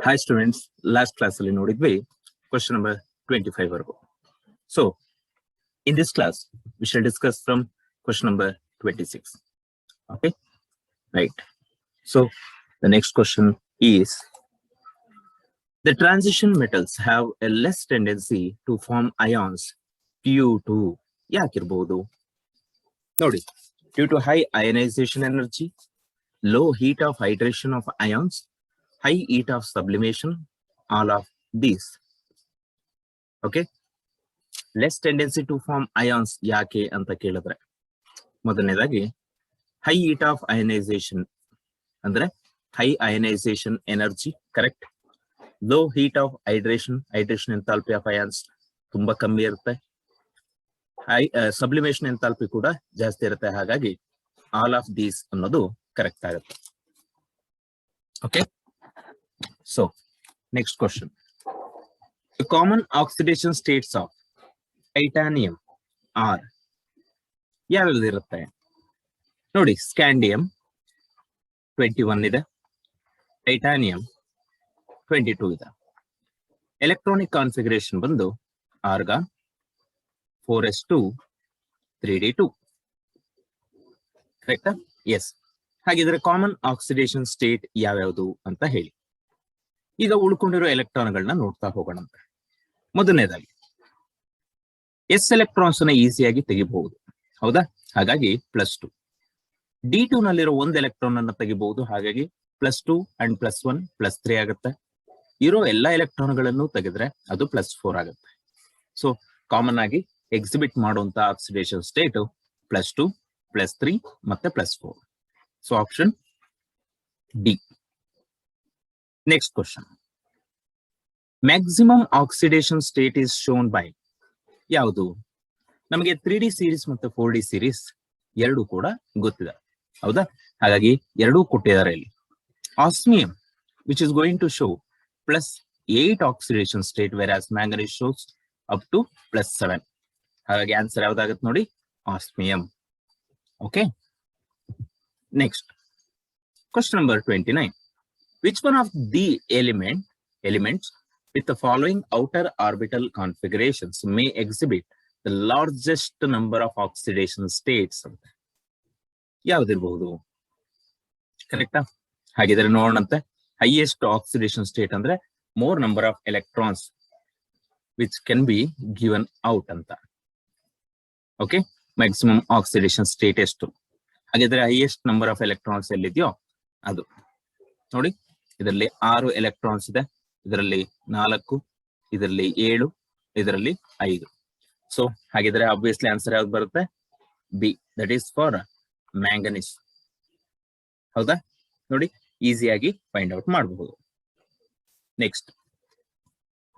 Hi students, last class ಅಲ್ಲಿ ನೋಡಿದ್ವಿ question number 25 ವರೆಗೂ. So in this class we shall discuss from question number 26. Okay, right. So the next question is, the transition metals have a less tendency to form ions due to ಯಾಕಿರಬಹುದು ನೋಡಿ, due to high ionization energy, low heat of hydration of ions, high heat of sublimation, all of these. Okay, less tendency to form ions ಯಾಕೆ ಅಂತ ಕೇಳಿದ್ರೆ, ಮೊದಲನೇದಾಗಿ high heat of ionisation ಅಂದ್ರೆ high ionisation energy, correct. Low heat of hydration enthalpy of ions ತುಂಬಾ ಕಮ್ಮಿ ಇರುತ್ತೆ. High sublimation enthalpy ಕೂಡ ಜಾಸ್ತಿ ಇರುತ್ತೆ. ಹಾಗಾಗಿ ಆಲ್ ಆಫ್ ದೀಸ್ ಅನ್ನೋದು ಕರೆಕ್ಟ್ ಆಗುತ್ತೆ. Okay, so next question, the common oxidation states of titanium are ಯಾವ್ಯಾವ್ದಿರುತ್ತೆ ನೋಡಿ. ಸ್ಕ್ಯಾಂಡಿಯಂ 21 ಇದೆ, ಟೈಟಾನಿಯಂ 22 ಇದೆ. ಎಲೆಕ್ಟ್ರಾನಿಕ್ ಕಾನ್ಫಿಗರೇಷನ್ ಬಂದು ಆರ್ಗಾನ್ 4s2 3d2, ಕರೆಕ್ಟಾ? ಎಸ್. ಹಾಗಿದ್ರೆ ಕಾಮನ್ ಆಕ್ಸಿಡೇಷನ್ ಸ್ಟೇಟ್ ಯಾವ್ಯಾವುದು ಅಂತ ಹೇಳಿ. ಈಗ ಉಳ್ಕೊಂಡಿರೋ ಎಲೆಕ್ಟ್ರಾನ್ಗಳನ್ನ ನೋಡ್ತಾ ಹೋಗೋಣ. ಮೊದಲನೇದಾಗಿ ಎಸ್ ಎಲೆಕ್ಟ್ರಾನ್ಸ್ ಅನ್ನ ಈಸಿಯಾಗಿ ತೆಗಿಬಹುದು, ಹೌದಾ? ಹಾಗಾಗಿ +2. D2 ನಲ್ಲಿರೋ ಒಂದು ಎಲೆಕ್ಟ್ರಾನ್ ಅನ್ನ ತೆಗಿಬಹುದು, ಹಾಗಾಗಿ +2 ಅಂಡ್ +1 +3 ಆಗುತ್ತೆ. ಇರೋ ಎಲ್ಲಾ ಎಲೆಕ್ಟ್ರಾನ್ಗಳನ್ನು ತೆಗೆದ್ರೆ ಅದು +4 ಆಗುತ್ತೆ. ಸೊ ಕಾಮನ್ ಆಗಿ ಎಕ್ಸಿಬಿಟ್ ಮಾಡುವಂತ ಆಕ್ಸಿಡೇಷನ್ ಸ್ಟೇಟ್ +2 +3 ಮತ್ತೆ +4. So option D. Next question, maximum oxidation state is shown by ಯಾವುದು? ನಮಗೆ 3D ಸೀರೀಸ್ ಮತ್ತು 4D ಸೀರೀಸ್ ಎರಡು ಕೂಡ ಗೊತ್ತಿದೆ, ಹೌದಾ? ಹಾಗಾಗಿ ಎರಡೂ ಕೊಟ್ಟಿದ್ದಾರೆ ಇಲ್ಲಿ. Osmium which is going to show +8 oxidation state, whereas manganese shows up to +7. ಹಾಗಾಗಿ ಆನ್ಸರ್ ಯಾವ್ದಾಗತ್ತೆ ನೋಡಿ, osmium. Okay, next question number 29, which one of the elements with the following outer orbital configurations may exhibit the largest number of oxidation states ಅಂತ ಯಾವ್ದಿರಬಹುದು? ಕರೆಕ್ಟಾ? ಹಾಗಿದ್ರೆ ನೋಡೋಣಂತೆ. Highest oxidation state ಅಂದ್ರೆ more number of electrons which can be given out ಅಂತ. Okay, maximum oxidation state ಎಷ್ಟು? ಹಾಗಿದ್ರೆ highest number of electrons ಎಲ್ಲಿದೆಯೋ ಅದು ನೋಡಿ. ಇದರಲ್ಲಿ 6 ಎಲೆಕ್ಟ್ರಾನ್ಸ್ ಇದೆ, ಇದರಲ್ಲಿ 4, ಇದರಲ್ಲಿ 7, ಇದರಲ್ಲಿ 5. ಸೊ ಹಾಗಿದ್ರೆ ಆಬ್ವಿಯಸ್ಲಿ ಆನ್ಸರ್ ಯಾವ್ದು ಬರುತ್ತೆ? B, that is for manganese. ಹೌದಾ? ನೋಡಿ, ಈಸಿಯಾಗಿ ಫೈಂಡ್ ಔಟ್ ಮಾಡಬಹುದು. Next,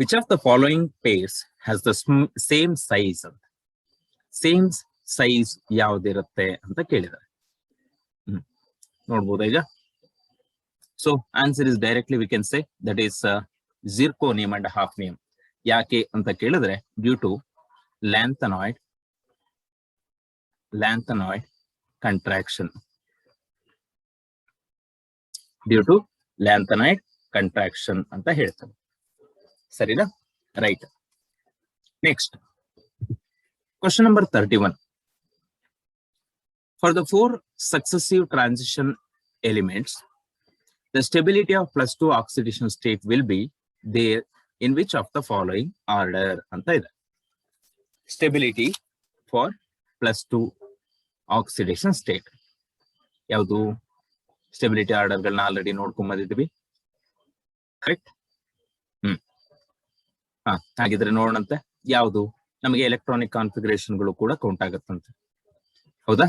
which of the following pairs has the same size ಅಂತ. ಸೇಮ್ ಸೈಜ್ ಯಾವ್ದಿರುತ್ತೆ ಅಂತ ಕೇಳಿದ್ದಾರೆ. ನೋಡ್ಬೋದಾ ಈಗ? So answer is directly we can say that is zirconium and hafnium. ಯಾಕೆ ಅಂತ ಕೇಳಿದ್ರೆ, due to lanthanoid contraction. Due to lanthanoid contraction ಅಂತ ಹೇಳ್ತಾರೆ. ಸರಿನಾ? Right. Next question number 31, for the 4 successive transition elements the stability of +2 oxidation state will be there in which of the following order ಅಂತ ಇದೆ. Stability for +2 oxidation state ಯಾವುದು? Stability ಆರ್ಡರ್ಗಳನ್ನ already ನೋಡ್ಕೊಂಡ್ ಬಂದಿದ್ವಿ, correct? ಹಾಗಿದ್ರೆ ನೋಡೋಣಂತೆ ಯಾವುದು ನಮಗೆ ಎಲೆಕ್ಟ್ರಾನಿಕ್ ಕಾನ್ಫಿಗರೇಷನ್ಗಳು ಕೂಡ count ಆಗುತ್ತಂತೆ, ಹೌದಾ?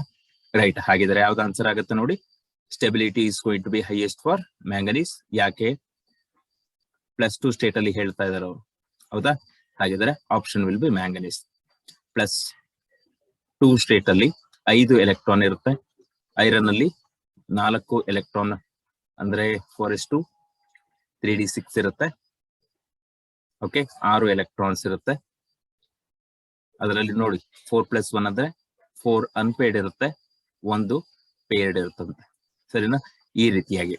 ರೈಟ್. ಹಾಗಿದ್ರೆ ಯಾವ್ದು ಆನ್ಸರ್ ಆಗುತ್ತೆ ನೋಡಿ, stability is going to be highest for manganese. ಯಾಕೆ? +2 ಸ್ಟೇಟ್ ಅಲ್ಲಿ ಹೇಳ್ತಾ ಇದಾರೆ ಅವರು, ಹೌದಾ? ಹಾಗಿದ್ರೆ option will be manganese. +2 state ಅಲ್ಲಿ 5 ಎಲೆಕ್ಟ್ರಾನ್ ಇರುತ್ತೆ, ಐರನ್ ಅಲ್ಲಿ 4 ಎಲೆಕ್ಟ್ರಾನ್ ಅಂದ್ರೆ 4s2 3d6 ಇರುತ್ತೆ. ಓಕೆ, 6 ಎಲೆಕ್ಟ್ರಾನ್ಸ್ ಇರುತ್ತೆ. ಅದರಲ್ಲಿ ನೋಡಿ 4+1 ಅಂದ್ರೆ 4 ಅನ್ಪೇರ್ಡ್ ಇರುತ್ತೆ, 1 ಪೇರ್ಡ್ ಇರುತ್ತಂತೆ. ಸರಿನಾ? ಈ ರೀತಿಯಾಗಿ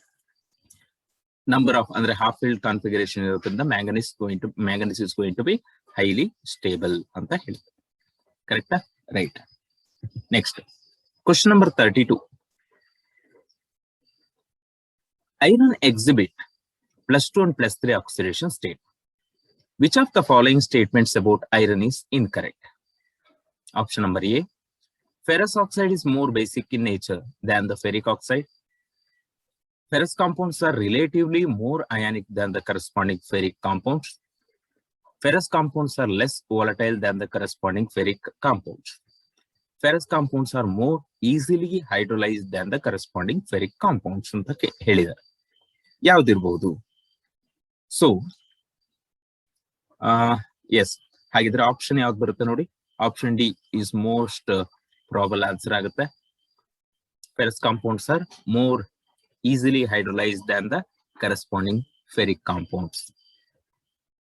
number of ಅಂದ್ರೆ half filled configuration ಇರೋದ್ರಿಂದ manganese is going to be highly stable ಅಂತ ಹೇಳ್ತಾರೆ. ಕರೆಕ್ಟಾ? Right. Next question number 32. Iron exhibit +2 and +3 oxidation state. Which of the following statements about iron is incorrect? Option number A. Ferrous oxide is more basic in nature than the ferric oxide. Ferrous compounds are relatively more ionic than the corresponding ferric compounds. Ferrous compounds are less volatile than the corresponding ferric compounds. Ferrous compounds are more easily hydrolyzed than the corresponding ferric compounds ಅಂತ ಹೇಳಿದ್ದಾರೆ. ಯಾವ್ದಿರಬಹುದು? So S, ಹಾಗಿದ್ರೆ option ಯಾವ್ದು ಬರುತ್ತೆ ನೋಡಿ. Option D is most ಪ್ರಾಬಲ್ answer ಆಗುತ್ತೆ. Ferrous compounds are more easily hydrolyzed than the corresponding ferric compounds.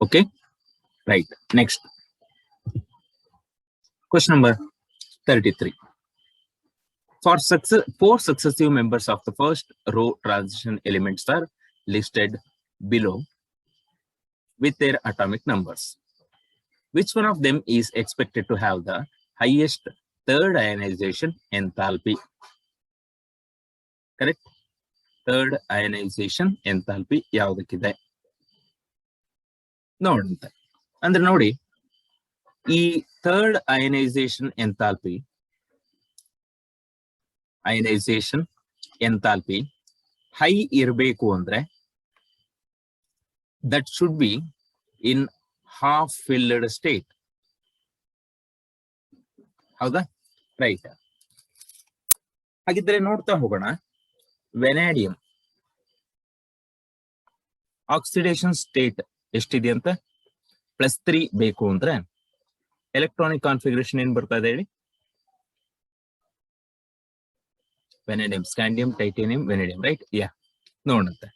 Okay, right. Next, question number 33. For four successive members of the first row transition elements are listed below with their atomic numbers. Which one of them is expected to have the highest third ionization enthalpy? Correct? Third ionization enthalpy ಯಾವುದಕ್ಕಿದೆ ನೋಡುತ್ತೆ. ಅಂದ್ರೆ ನೋಡಿ, ಈ third ionisation enthalpy high ಇರಬೇಕು ಅಂದ್ರೆ that should be in half filled state. ಹೌದಾ? Right. ಹಾಗಿದ್ರೆ ನೋಡ್ತಾ ಹೋಗೋಣ. ವೆನಾಡಿಯಂ oxidation state ಎಷ್ಟಿದೆ ಅಂತ, +3 ಬೇಕು ಅಂದ್ರೆ ಎಲೆಕ್ಟ್ರಾನಿಕ್ ಕಾನ್ಫಿಗರೇಷನ್ ಏನ್ ಬರ್ತಾ ಇದೆ ಹೇಳಿ? Vanadium, scandium, titanium, vanadium, right? Yeah, ನೋಡುತ್ತೆ.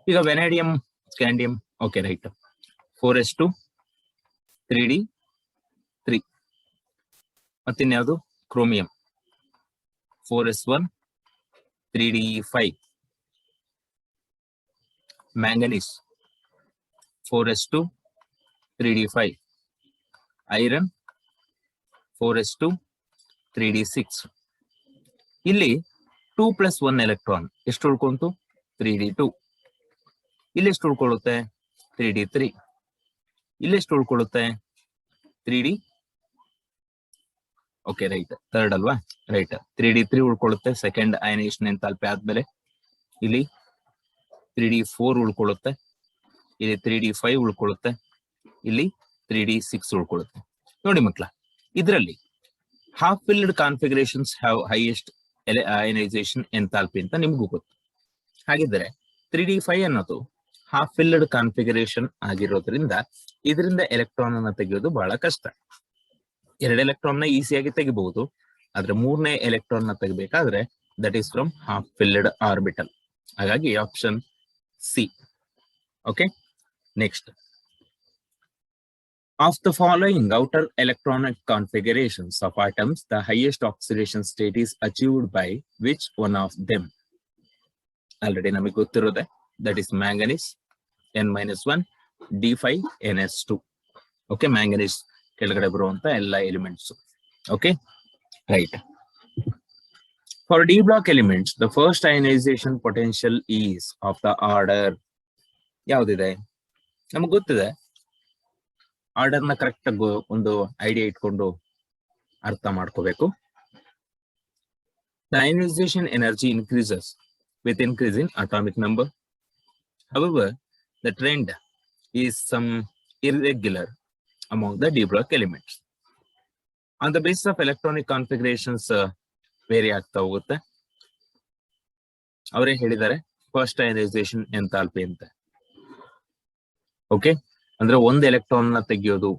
ಈಗ vanadium, scandium, okay, right. 4s2 3d3. ಮತ್ತಿನ್ಯಾವುದು? Chromium 4s1 3d5. Manganese 4s2 3d5. Iron 4s2 3d6. ಇಲ್ಲಿ 2 + 1 ಎಲೆಕ್ಟ್ರಾನ್ ಎಷ್ಟು ಉಳ್ಕೊಂತು? 3d2. ಇಲ್ಲಿ ಎಷ್ಟು ಉಳ್ಕೊಳ್ಳುತ್ತೆ? 3d3. ಇಲ್ಲಿ ಎಷ್ಟು ಉಳ್ಕೊಳ್ಳುತ್ತೆ? 3d. Okay, right. ಥರ್ಡ್ ಅಲ್ವಾ? ರೈಟ್. 3d3 ಉಳ್ಕೊಳ್ಳುತ್ತೆ ಸೆಕೆಂಡ್ ಅಯನೈಸೇಷನ್ ಎಂಥಾಲ್ಪಿ ಆದ್ಮೇಲೆ. ಇಲ್ಲಿ 3d4 ಉಳ್ಕೊಳ್ಳುತ್ತೆ. ಇಲ್ಲಿ 3d5 ಉಳ್ಕೊಳ್ಳುತ್ತೆ. ಇಲ್ಲಿ 3d6 ಉಳ್ಕೊಳ್ಳುತ್ತೆ. ನೋಡಿ ಮಕ್ಕಳ, ಇದರಲ್ಲಿ half filled configurations have highest ionisation enthalpy ಅಂತ ನಿಮ್ಗೂ ಗೊತ್ತು. ಹಾಗಿದ್ರೆ 3d5 ಅನ್ನೋದು ಹಾಫ್ ಫಿಲ್ಡ್ ಕಾನ್ಫಿಗರೇಷನ್ ಆಗಿರೋದ್ರಿಂದ ಇದರಿಂದ ಎಲೆಕ್ಟ್ರಾನ್ ಅನ್ನ ತೆಗೆಯೋದು ಬಹಳ ಕಷ್ಟ. 2 ಎಲೆಕ್ಟ್ರಾನ್ ನ ಈಸಿಯಾಗಿ ತೆಗಿಬಹುದು, ಆದ್ರೆ 3ನೇ ಎಲೆಕ್ಟ್ರಾನ್ ನ ತೆಗಿಬೇಕಾದ್ರೆ that is from half filled orbital. ಹಾಗಾಗಿ option C. Okay, next. Of the following outer electronic configurations of atoms, the highest oxidation state is achieved by which one of them? Already ನಮಗೆ ಗೊತ್ತಿರೋದೆ, that is manganese N-1 D5 NS2. Okay, manganese ಕೆಳಗಡೆ ಬರುವಂತ ಎಲ್ಲ elements. Okay, right. For D block elements, the first ionization potential is of the order ಯಾವುದಿದೆ? ನಮಗೆ ಗೊತ್ತಿದೆ. Order ನ correct ಆಗಿ ಒಂದು ಐಡಿಯಾ ಇಟ್ಕೊಂಡು ಅರ್ಥ ಮಾಡ್ಕೋಬೇಕು. The ionization energy increases with increase in atomic number. However, the trend is some irregular among the D block elements. On the basis of electronic configurations vary ಆಗ್ತಾ ಹೋಗುತ್ತೆ. ಅವರೇ ಹೇಳಿದ್ದಾರೆ ಫಸ್ಟ್ ಅಯನೈಸೇಷನ್ ಎಂಥಾಲ್ಪಿ ಅಂತ. Okay, ಅಂದ್ರೆ ಒಂದು electron ನ ತೆಗೆಯೋದು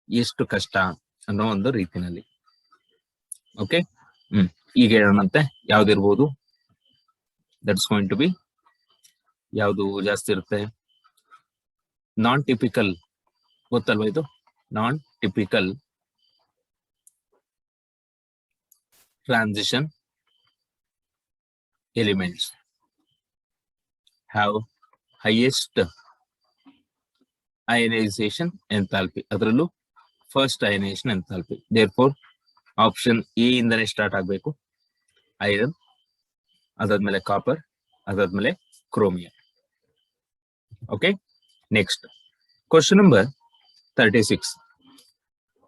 ಎಷ್ಟು ಕಷ್ಟ ಅನ್ನೋ ಒಂದು ರೀತಿನಲ್ಲಿ. ಓಕೆ, ಈಗ ಹೇಳೋಣಂತೆ ಯಾವ್ದಿರ್ಬೋದು. ದಟ್ಸ್ ಗೋಯಿಂಗ್ ಟು ಬಿ ಯಾವುದು ಜಾಸ್ತಿ ಇರುತ್ತೆ? ನಾನ್ ಟಿಪಿಕಲ್, ಗೊತ್ತಲ್ವಾ ಇದು? Non typical transition elements. have highest ionization enthalpy. ಅದರಲ್ಲೂ first ionisation enthalpy. therefore option A ಇಂದನೇ ಸ್ಟಾರ್ಟ್ ಆಗಬೇಕು. ಐರನ್, ಅದಾದ್ಮೇಲೆ ಕಾಪರ್, ಅದಾದ್ಮೇಲೆ chromium. Okay, next question number 36.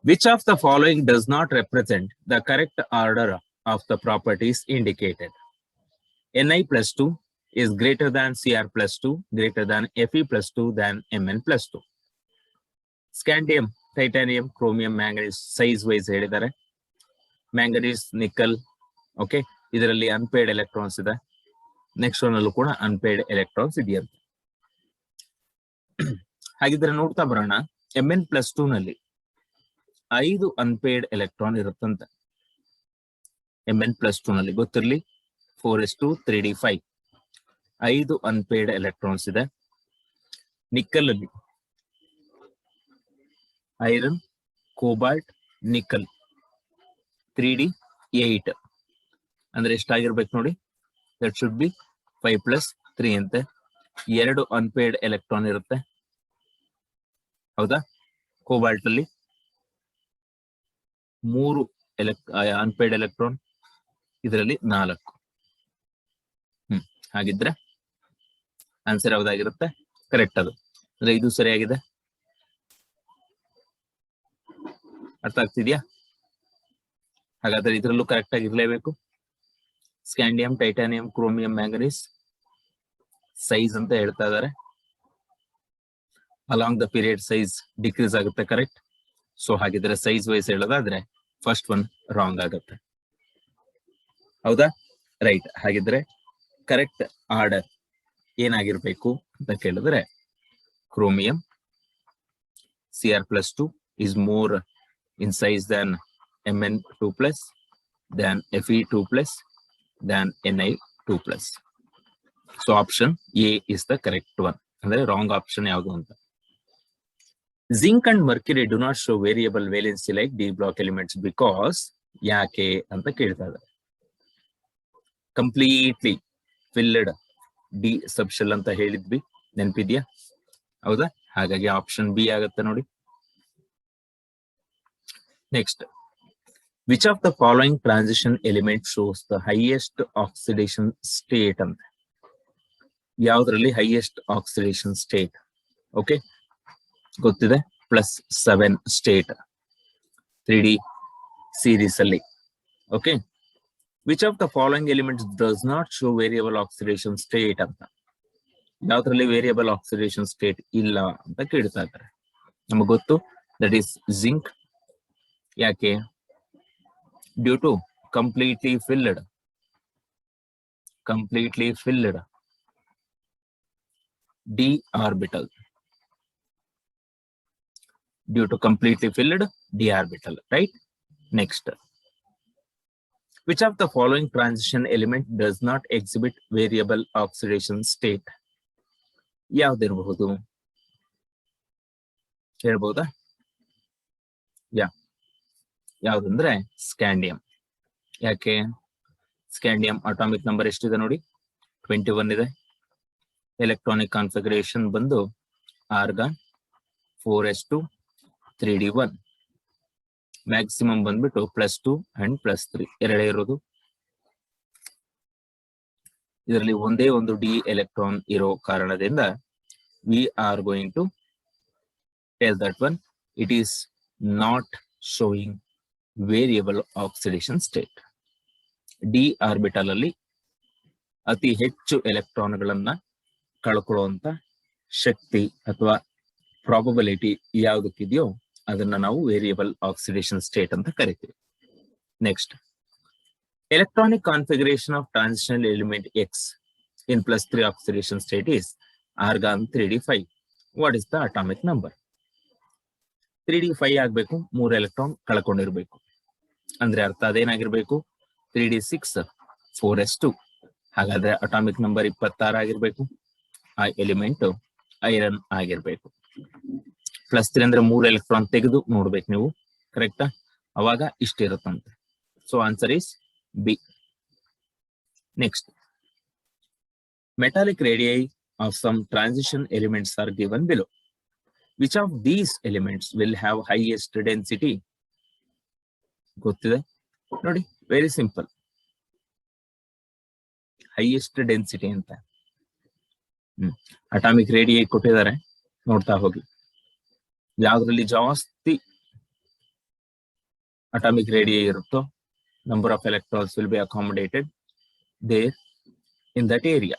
Which of the following does not represent the correct order of the properties indicated? Ni plus 2 is greater than Cr plus 2, greater than Fe plus 2 than Mn plus 2. Scandium, titanium, chromium, manganese size wise ಹೇಳಿದ್ದಾರೆ. Manganese, ನಿಕಲ್, okay, ಇದರಲ್ಲಿ unpaid electrons ಇದೆ. Next one ಅಲ್ಲೂ ಕೂಡ unpaid electrons ಇದೆಯಂತೆ. ಹಾಗಿದ್ರೆ ನೋಡ್ತಾ ಬರೋಣ. Mn+2 ನಲ್ಲಿ 5 ಅನ್ಪೇಯ್ಡ್ ಎಲೆಕ್ಟ್ರಾನ್ ಇರುತ್ತಂತೆ. Mn+2 ನಲ್ಲಿ ಗೊತ್ತಿರಲಿ 4s2 3d5 5 ಅನ್ಪೇಯ್ಡ್ ಎಲೆಕ್ಟ್ರಾನ್ಸ್ ಇದೆ. ನಿಕ್ಕಲ್ ಅಲ್ಲಿ ಐರನ್, ಕೋಬಾಲ್ಟ್, ನಿಕಲ್ 3d8 ಅಂದ್ರೆ ಎಷ್ಟಾಗಿರ್ಬೇಕು ನೋಡಿ. ದಟ್ ಶುಡ್ ಬಿ 5 + 3 ಅಂತೆ. 2 ಅನ್ಪೇಯ್ಡ್ ಎಲೆಕ್ಟ್ರಾನ್ ಇರುತ್ತೆ, ಹೌದಾ? ಕೋಬಾಲ್ಟ್ ಅಲ್ಲಿ 3 ಅನ್ಪೇಯ್ಡ್ ಎಲೆಕ್ಟ್ರಾನ್, ಇದರಲ್ಲಿ 4. ಹಾಗಿದ್ರೆ ಆನ್ಸರ್ ಯಾವ್ದಾಗಿರುತ್ತೆ? ಕರೆಕ್ಟ್ ಅದು. ಅಂದ್ರೆ ಇದು ಸರಿಯಾಗಿದೆ. ಅರ್ಥ ಆಗ್ತಿದ್ಯಾ? ಹಾಗಾದ್ರೆ ಇದರಲ್ಲೂ ಕರೆಕ್ಟ್ ಆಗಿ ಇರಲೇಬೇಕು. Scandium, titanium, chromium, manganese size ಅಂತ ಹೇಳ್ತಾ ಇದ್ದಾರೆ. Along the period size decrease ಆಗುತ್ತೆ, ಕರೆಕ್ಟ್. ಸೊ ಹಾಗಿದ್ರೆ ಸೈಜ್ ವೈಸ್ ಹೇಳೋದಾದ್ರೆ ಫಸ್ಟ್ ಒನ್ ರಾಂಗ್ ಆಗುತ್ತೆ, ಹೌದಾ? ರೈಟ್. ಹಾಗಿದ್ರೆ ಕರೆಕ್ಟ್ ಆರ್ಡರ್ ಏನಾಗಿರ್ಬೇಕು ಅಂತ ಕೇಳಿದ್ರೆ chromium Cr+2 is more in size than Mn2+, than Fe2+, than Ni2+. So option A is the correct one. ಅಂದ್ರೆ ರಾಂಗ್ ಆಪ್ಷನ್ ಯಾವುದು ಅಂತ. Zinc and mercury do not show variable valency like d block elements because ಯಾಕೆ ಅಂತ ಕೇಳ್ತಾ ಇದ್ದಾರೆ. Completely filled D subshell ಅಂತ ಹೇಳಿದ್ವಿ, ನೆನಪಿದ್ಯಾ? ಹೌದಾ? ಹಾಗಾಗಿ ಆಪ್ಷನ್ ಬಿ ಆಗುತ್ತೆ ನೋಡಿ. Next, which of the following transition element shows the highest oxidation state ಅಂತ. ಯಾವ್ದ್ರಲ್ಲಿ ಹೈಯೆಸ್ಟ್ ಆಕ್ಸಿಡೇಷನ್ ಸ್ಟೇಟ್? ಓಕೆ, ಗೊತ್ತಿದೆ, +7 ಸ್ಟೇಟ್ 3D ಸೀರೀಸ್ ಅಲ್ಲಿ. Okay, which of the following elements does not show variable oxidation state ಅಂತ. ಯಾವ್ದ್ರಲ್ಲಿ variable oxidation state ಇಲ್ಲ ಅಂತ ಕೇಳ್ತಾ ಇದ್ದಾರೆ. ನಮಗೆ ಗೊತ್ತು, ದಟ್ ಈಸ್ ಜಿಂಕ್. ಯಾಕೆ? Due to completely filled d orbital. Due to completely filled d orbital, right? Next, which of the following transition element does not exhibit variable oxidation state? ಯಾವ್ದಿರಬಹುದು ಹೇಳ್ಬೋದಾ? ಯಾವ್ದಂದ್ರೆ scandium. ಯಾಕೆ? Scandium atomic number ಎಷ್ಟಿದೆ ನೋಡಿ, 21 ಇದೆ. Electronic configuration ಬಂದು argon 4s2 3d1. Maximum ಬಂದ್ಬಿಟ್ಟು +2 and +3 ಎರಡೇ ಇರೋದು. ಇದರಲ್ಲಿ ಒಂದೇ ಒಂದು ಡಿ ಎಲೆಕ್ಟ್ರಾನ್ ಇರೋ ಕಾರಣದಿಂದ we are going to tell that one it is not showing variable oxidation state. D orbital ಅಲ್ಲಿ ಅತಿ ಹೆಚ್ಚು ಎಲೆಕ್ಟ್ರಾನ್ಗಳನ್ನ ಕಳ್ಕೊಳ್ಳುವಂತ ಶಕ್ತಿ ಅಥವಾ ಪ್ರಾಬಬಿಲಿಟಿ ಯಾವುದಕ್ಕಿದೆಯೋ ಅದನ್ನ ನಾವು ವೇರಿಯಬಲ್ ಆಕ್ಸಿಡೇಷನ್ ಸ್ಟೇಟ್ ಅಂತ ಕರಿತೀವಿ. Next, electronic configuration of transitional element X in +3 oxidation state is argon 3d5. What is the atomic number? 3d5 ಆಗಬೇಕು, 3 electron ಕಳ್ಕೊಂಡಿರ್ಬೇಕು. ಅಂದ್ರೆ ಅರ್ಥ ಅದೇನಾಗಿರ್ಬೇಕು? 3d6 4s2. ಹಾಗಾದ್ರೆ ಅಟಾಮಿಕ್ ನಂಬರ್ 26 ಆಗಿರ್ಬೇಕು. ಆ ಎಲಿಮೆಂಟ್ ಐರನ್ ಆಗಿರ್ಬೇಕು. +3 ಅಂದ್ರೆ 3 ಎಲೆಕ್ಟ್ರಾನ್ ತೆಗೆದು ನೋಡ್ಬೇಕು ನೀವು, ಕರೆಕ್ಟಾ? ಅವಾಗ ಇಷ್ಟಿರುತ್ತಂತೆ. So answer is B. Next, metallic radii of some transition elements are given below. Which of these elements will have highest density? ಗೊತ್ತಿದೆ ನೋಡಿ, ವೆರಿ ಸಿಂಪಲ್. ಹೈಯೆಸ್ಟ್ ಡೆನ್ಸಿಟಿ ಅಂತ ಅಟಾಮಿಕ್ ರೇಡಿಯೈ ಕೊಟ್ಟಿದ್ದಾರೆ, ನೋಡ್ತಾ ಹೋಗಿ. ಯಾವ್ದ್ರಲ್ಲಿ ಜಾಸ್ತಿ ಅಟಾಮಿಕ್ ರೇಡಿಯೈ ಇರುತ್ತೋ, number of electrons will be accommodated there in that area.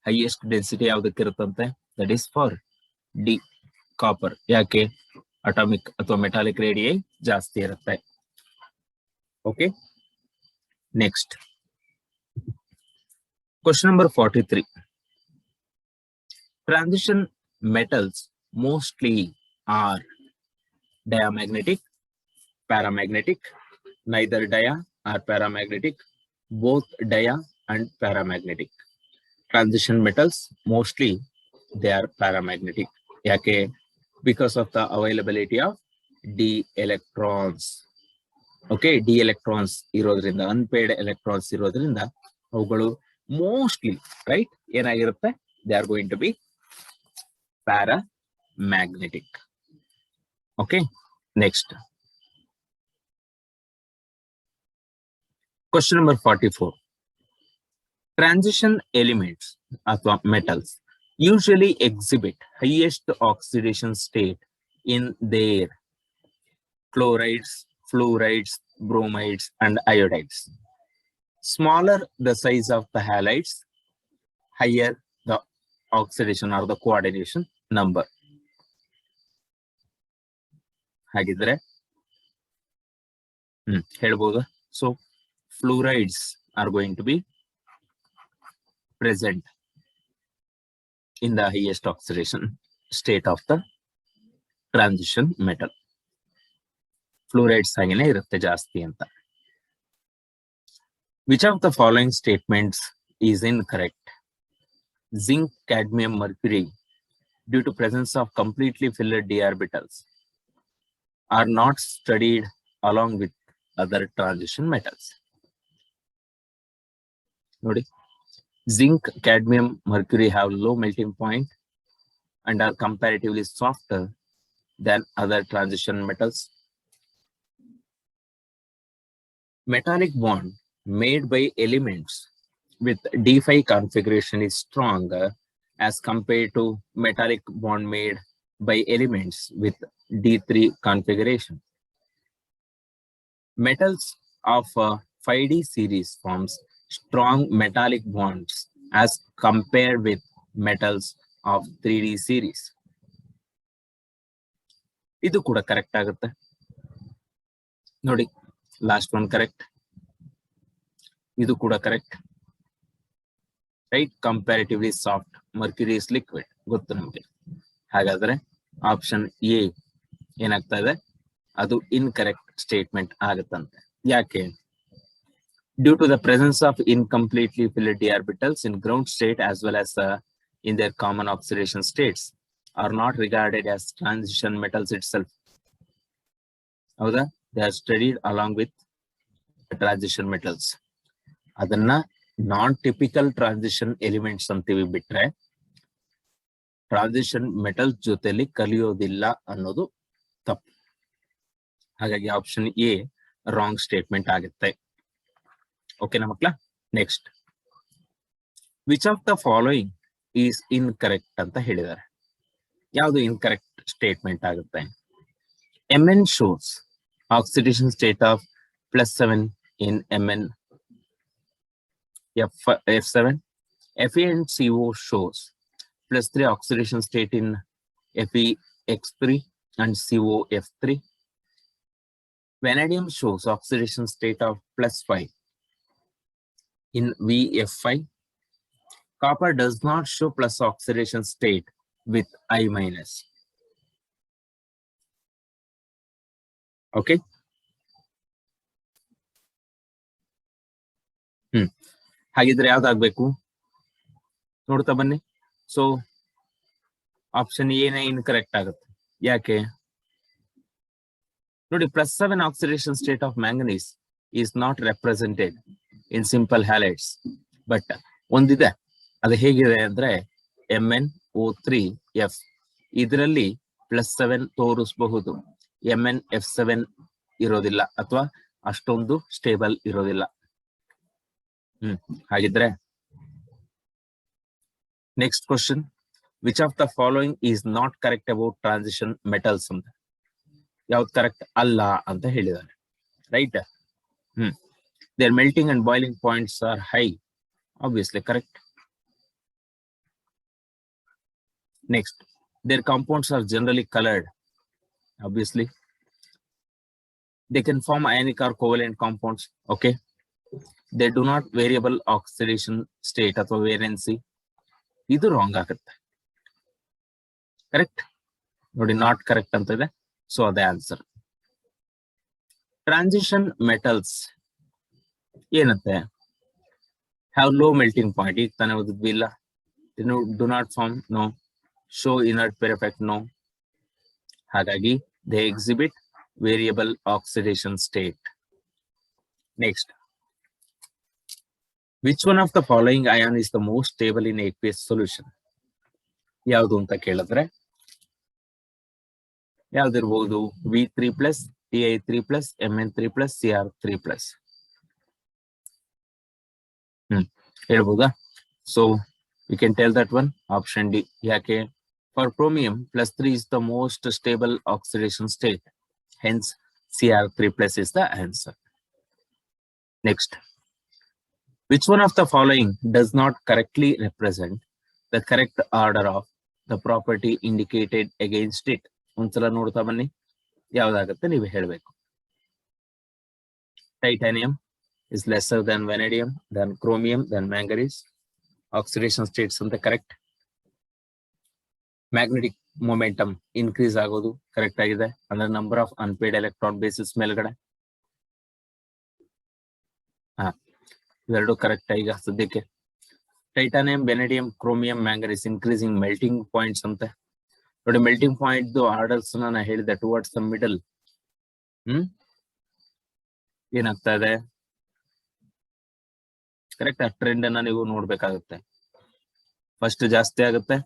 Highest density ಯಾವ್ದಕ್ಕೆ ಇರುತ್ತಂತೆ? That is for D, copper. ಯಾಕೆ? ಅಟಾಮಿಕ್ ಅಥವಾ ಮೆಟಾಲಿಕ್ ರೇಡಿಯೈ ಜಾಸ್ತಿ ಇರುತ್ತೆ. Okay, next question number 43. Transition metals mostly are diamagnetic, paramagnetic, neither dia or paramagnetic, both dia and paramagnetic. Transition metals mostly they are paramagnetic. Yake? Because of the availability of d electrons. Okay, d electrons irodrinda, unpaired electrons irodrinda avugalu mostly, right, enagirutte, they are going to be paramagnetic. Okay, next question number 44. Transition elements ಅಥವಾ metals usually exhibit highest oxidation state in their chlorides, fluorides, bromides, and iodides. Smaller the size of the halides, higher the oxidation or the coordination number. ಹಾಗಿದ್ರೆ ಹೇಳ್ಬೋದಾ? So fluorides are going to be present in the highest oxidation state of the transition metal. Fluorides ಹಾಗೇನೆ ಇರುತ್ತೆ ಜಾಸ್ತಿ ಅಂತ. Which of the following statements is incorrect? Zinc, cadmium, mercury, due to presence of completely filled d orbitals, are not studied along with other transition metals. Nodi, zinc, cadmium, mercury have low melting point and are comparatively softer than other transition metals. Metallic bond made by elements with d5 configuration is stronger as compared to metallic bond made by elements with d3 configuration. Metals of 5d series forms strong metallic bonds as compared with metals of 3d series. ಇದು ಕೂಡ correct ಆಗುತ್ತೆ ನೋಡಿ. Last one correct, ಇದು ಕೂಡ correct, right. Comparatively soft, Mercury is liquid, ಗೊತ್ತು ನಮಗೆ. ಹಾಗಾದ್ರೆ option A ಏನಾಗ್ತಾ ಇದೆ? ಅದು ಇನ್ಕರೆಕ್ಟ್ ಸ್ಟೇಟ್ಮೆಂಟ್ ಆಗುತ್ತಂತೆ. ಯಾಕೆ? Due to the presence of incompletely filled d orbitals in ground state as well as in their common oxidation states are not regarded as transition metals itself. ಹೌದಾ? They are studied along with transition metals. ಅದನ್ನ ನಾನ್ typical transition elements ಅಂತೀವಿ ಬಿಟ್ರೆ transition metal ಜೊತೆಲಿ ಕಲಿಯೋದಿಲ್ಲ ಅನ್ನೋದು ತಪ್ಪು. ಹಾಗಾಗಿ option A wrong statement ಆಗುತ್ತೆ. ಓಕೆನಾ ಮಕ್ಕಳ? Next, which of the following is incorrect ಅಂತ ಹೇಳಿದ್ದಾರೆ. ಯಾವುದು ಇನ್ಕರೆಕ್ಟ್ ಸ್ಟೇಟ್ಮೆಂಟ್ ಆಗುತ್ತೆ? Mn shows oxidation state of +7 in Mn F7. Fe and CO shows +3 oxidation state in FeX3 and COF3. Vanadium shows oxidation state of +5 in VF5. Copper does not show plus oxidation state with I-. Okay. ಹಾಗಿದ್ರೆ ಯಾವ್ದಾಗ್ಬೇಕು ನೋಡ್ತಾ ಬನ್ನಿ. So option ಎನೇ incorrect ಆಗುತ್ತೆ. ಯಾಕೆ ನೋಡಿ, +7 oxidation state of manganese is not represented in simple halides. But ಒಂದಿದೆ, ಅದು ಹೇಗಿದೆ ಅಂದ್ರೆ MnO3F ಇದರಲ್ಲಿ +7 ತೋರಿಸಬಹುದು, MnF7 ಇರೋದಿಲ್ಲ ಅಥವಾ ಅಷ್ಟೊಂದು ಸ್ಟೇಬಲ್ ಇರೋದಿಲ್ಲ. ಹಾಗಿದ್ರೆ next question, which of the following is not correct about transition metals ಅಂತ. ಯಾವ್ದು ಕರೆಕ್ಟ್ ಅಲ್ಲ ಅಂತ ಹೇಳಿದ್ದಾರೆ, right? Their melting and boiling points are high, obviously correct. Next, their compounds are generally colored, obviously. They can form ionic or covalent compounds, okay. They do not variable oxidation state ಅಥವಾ variancy, ಇದು wrong ಆಗುತ್ತೆ. Correct ನೋಡಿ, not correct ಅಂತ ಇದೆ, so ಅದೇ answer. Transition metals ಏನಂತೆ, have low melting point, ಈಗ ತಾನೇ ಓದಿದ್ವಿ, ಇಲ್ಲ. Do not form, no. Show inert perfect, no. ಹಾಗಾಗಿ they exhibit variable oxidation state. Next, which one of the following ion is the most stable in aqueous solution? ಯಾವುದು ಅಂತ ಕೇಳಿದ್ರೆ ಯಾವ್ದಿರ್ಬಹುದು? V3+, Ti3+, Mn3+, Cr3+. ಹೇಳ್ಬೋದಾ? So we can tell that one option D. ಯಾಕೆ? For chromium, +3 is the most stable oxidation state. Hence, Cr3+ is the answer. Next, which one of the following does not correctly represent the correct order of the property indicated against it? ಒಂದ್ಸಲ ನೋಡ್ತಾ ಬನ್ನಿ, ಯಾವ್ದಾಗತ್ತೆ ನೀವು ಹೇಳ್ಬೇಕು. Titanium is lesser than vanadium, than chromium, than manganese. Oxidation states ಅಂತ correct. Magnetic momentum increase ಆಗೋದು correct ಆಗಿದೆ, ಅಂದ್ರೆ number of unpaid electron basis ಮೇಲ್ಗಡೆ. ಇವೆರಡು ಕರೆಕ್ಟ್ ಈಗ ಸದ್ಯಕ್ಕೆ. Titanium, vanadium, chromium, manganese increasing melting points ಅಂತೆ. ನೋಡಿ, ಮೆಲ್ಟಿಂಗ್ ಪಾಯಿಂಟ್ ಆರ್ಡರ್ಸ್ ನಾನು ಹೇಳಿದೆ ಟುವರ್ಡ್ಸ್ ದ ಮಿಡಲ್. ಏನಾಗ್ತಾ ಇದೆ ಕರೆಕ್ಟ್, ಆ ಟ್ರೆಂಡ್ ಅನ್ನ ನೀವು ನೋಡ್ಬೇಕಾಗುತ್ತೆ. ಫಸ್ಟ್ ಜಾಸ್ತಿ ಆಗುತ್ತೆ,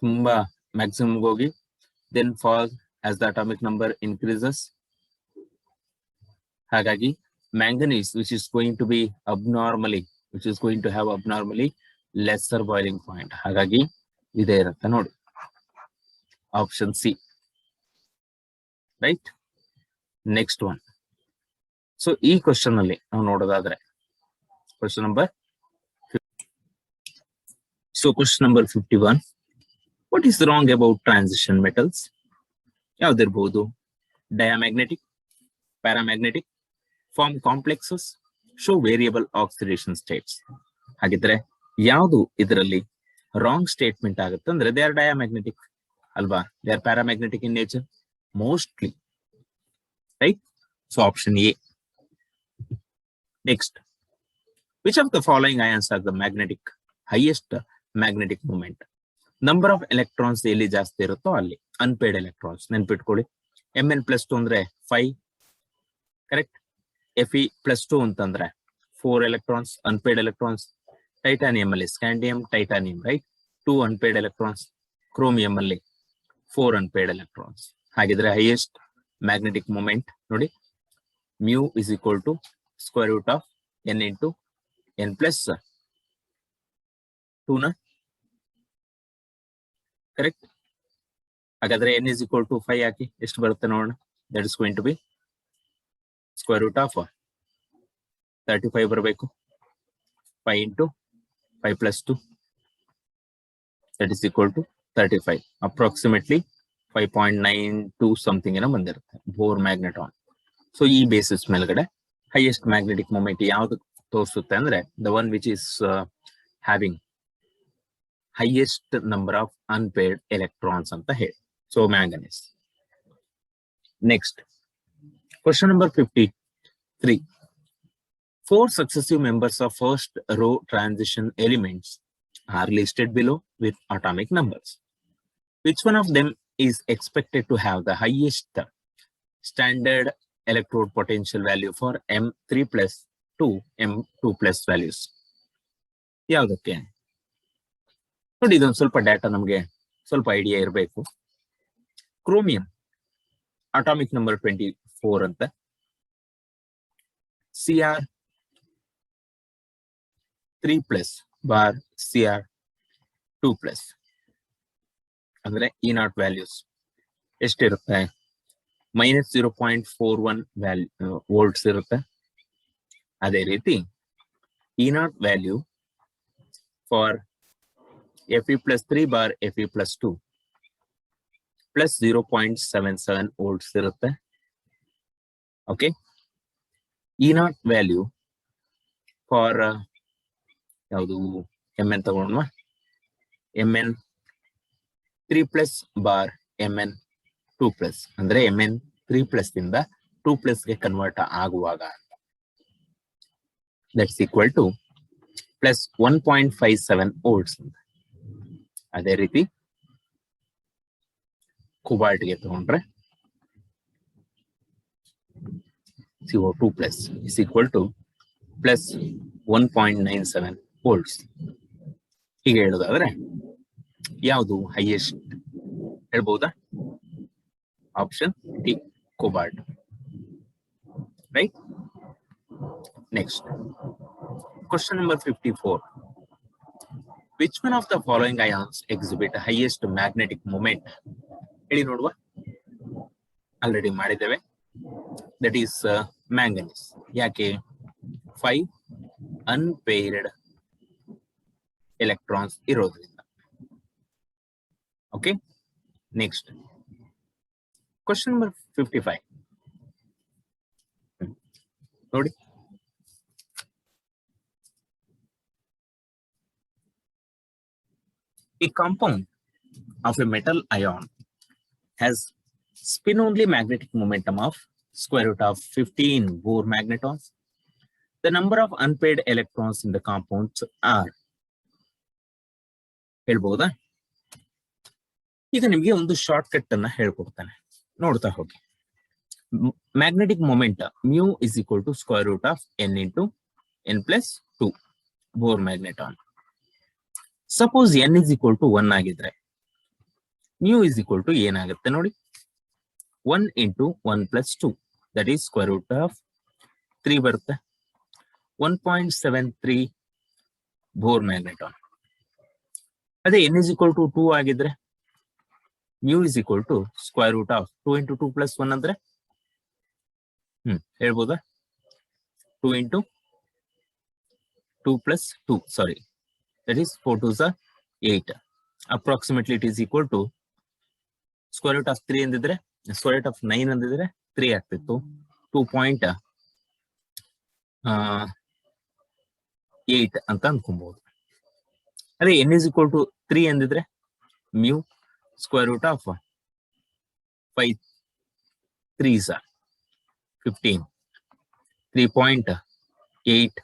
ತುಂಬಾ ಮ್ಯಾಕ್ಸಿಮಮ್ ಹೋಗಿ, then fall as the atomic number increases. ಹಾಗಾಗಿ manganese which is going to be abnormally, which is going to have abnormally lesser boiling point. ಹಾಗಾಗಿ ಇದೇ ಇರುತ್ತೆ ನೋಡಿ, option C, right. Next one. So ಈ ಕ್ವಶನ್ ಅಲ್ಲಿ ನಾವು ನೋಡೋದಾದ್ರೆ question number 51. What is wrong about transition metals? ಯಾವ್ದಿರ್ಬಹುದು? Diamagnetic, paramagnetic, form complexes, show variable oxidation states. ಹಾಗಿದ್ರೆ ಯಾವುದು ಇದರಲ್ಲಿ ರಾಂಗ್ ಸ್ಟೇಟ್ಮೆಂಟ್ ಆಗುತ್ತೆ ಅಂದ್ರೆ ದೇ ಆರ್ ಡಯಾಮ್ಯಾಗ್ನೆಟಿಕ್ ಅಲ್ವಾ, they are paramagnetic in nature mostly, right? So option A. Next, which of the following ions are the magnetic highest magnetic moment? Number of electrons ಎಲ್ಲಿ ಜಾಸ್ತಿ ಇರುತ್ತೋ ಅಲ್ಲಿ ಅನ್ಪೇಡ್ ಎಲೆಕ್ಟ್ರಾನ್ಸ್ ನೆನ್ಪಿಟ್ಕೊಳ್ಳಿ. Mn+2 ಅಂದ್ರೆ 5, correct. Fe+2 ಅಂತಂದ್ರೆ 4 electrons unpaid electrons. Titanium ಅಲ್ಲಿ scandium, titanium, right, 2 unpaid electrons. Chromium ಅಲ್ಲಿ 4 unpaid electrons. ಹಾಗಿದ್ರೆ ಹೈಯೆಸ್ಟ್ ಮ್ಯಾಗ್ನೆಟಿಕ್ ಮೂಮೆಂಟ್ ನೋಡಿ, μ is equal to square root of n into n+2 ನ ಕರೆಕ್ಟ್. ಹಾಗಾದ್ರೆ n is equal to 5 ಹಾಕಿ ಎಷ್ಟು ಬರುತ್ತೆ ನೋಡೋಣ. That is going to be square root of 35 ಬರಬೇಕು. 5 into 5 plus 2, that is equal to 35. Approximately 5.92 something ಏನೋ ಬಂದಿರುತ್ತೆ bore ಮ್ಯಾಗ್ನೆಟಾನ್. So ಈ basis ಮೇಲ್ಗಡೆ ಹೈಯೆಸ್ಟ್ ಮ್ಯಾಗ್ನೆಟಿಕ್ ಮೂಮೆಂಟ್ ಯಾವ್ದು ತೋರಿಸುತ್ತೆ ಅಂದ್ರೆ the one which is having highest number of unpaired electrons ಅಂತ ಹೇಳಿ. So manganese. Next, question number 53. 4 successive members of first row transition elements are listed below with atomic numbers. Which one of them is expected to have the highest standard electrode potential value for M3+ 2 M2+ values ಯಾವುದಕ್ಕೆ ನೋಡಿ. ಇದೊಂದು ಸ್ವಲ್ಪ data ನಮಗೆ ಸ್ವಲ್ಪ idea ಇರಬೇಕು. Chromium atomic number 24 ಅಂತ, Cr3+ bar Cr2+ ಅಂದ್ರೆ E0 values ಎಷ್ಟಿರುತ್ತೆ? -0.41 ವೋಲ್ಟ್ಸ್ ಇರುತ್ತೆ. ಅದೇ ರೀತಿ E0 value for Fe+3 bar Fe+2 +0.77 volts ಇರುತ್ತೆ. ಓಕೆ, E0 ವ್ಯಾಲ್ಯೂ ಫಾರ್ ಯಾವುದು Mn ತಗೊಂಡ್ವಾ, Mn3+ ಬಾರ್ Mn2+ ಅಂದ್ರೆ Mn3+ ಇಂದ 2+ ಗೆ ಕನ್ವರ್ಟ್ ಆಗುವಾಗ ದಟ್ಸ್ ಈಕ್ವಲ್ ಟು +1.57 ವೋಲ್ಟ್ಸ್. ಅದೇ ರೀತಿ ಕೋಬಾಲ್ಟ್ ಗೆ ತಗೊಂಡ್ರೆ CO2+ is equal to +1.97 volts. ಹೀಗೆ ಹೇಳೋದಾದ್ರೆ ಯಾವುದು ಹೈಯೆಸ್ಟ್ ಹೇಳ್ಬಹುದಾ? Option D, cobalt. Right. Next question number 54. Which one of the following ions exhibit highest magnetic moment? ಹೇಳಿ ನೋಡುವ. ಆಲ್ರೆಡಿ ಮಾಡಿದ್ದೇವೆ. That is manganese. ಯಾಕೆ? 5 ಅನ್ಪೇರ್ಡ್ ಎಲೆಕ್ಟ್ರಾನ್ಸ್ ಇರೋದ್ರಿಂದ. ಓಕೆ, ನೆಕ್ಸ್ಟ್ ಕ್ವಶನ್ ನಂಬರ್ 55 ನೋಡಿ. A compound of a metal ion has spin-only magnetic momentum of square root of 15 Bohr magnetons. The number of unpaired electrons in the compounds are. ಹೇಳ್ಬಹುದಾ? ಈಗ ನಿಮಗೆ ಒಂದು short cut ಅನ್ನ ಹೇಳ್ಕೊಡ್ತಾನೆ, ನೋಡ್ತಾ ಹೋಗಿ. Magnetic moment mu is equal to square root of n into n+2 Bohr magneton. Suppose n is equal to 1 ಆಗಿದ್ರೆ mu is equal to ಏನಾಗುತ್ತೆ ನೋಡಿ, 1 into 1+2 that is square root of 3 ಬರುತ್ತೆ. 1.73 Bohr magneton. ಅದೇ n is equal to 2 ಆಗಿದ್ರೆ mu is equal to square root of 2 into 2 plus 1 ಅಂದ್ರೆ ಹೇಳ್ಬೋದಾ? 2 into 2 plus 2, sorry, that is 4 2s are 8. Approximately it is equal to square root of 3 ಅಂದಿದ್ರೆ square root of 9 ಅಂದಿದ್ರೆ 3 ಆಗ್ತಿತ್ತು. 2.8 ಅಂತ ಅನ್ಕೊಬಹುದು. ಅದೇ n is equal to 3 ಅಂದಿದ್ರೆ mu square root of 5 3s are 15. 3.8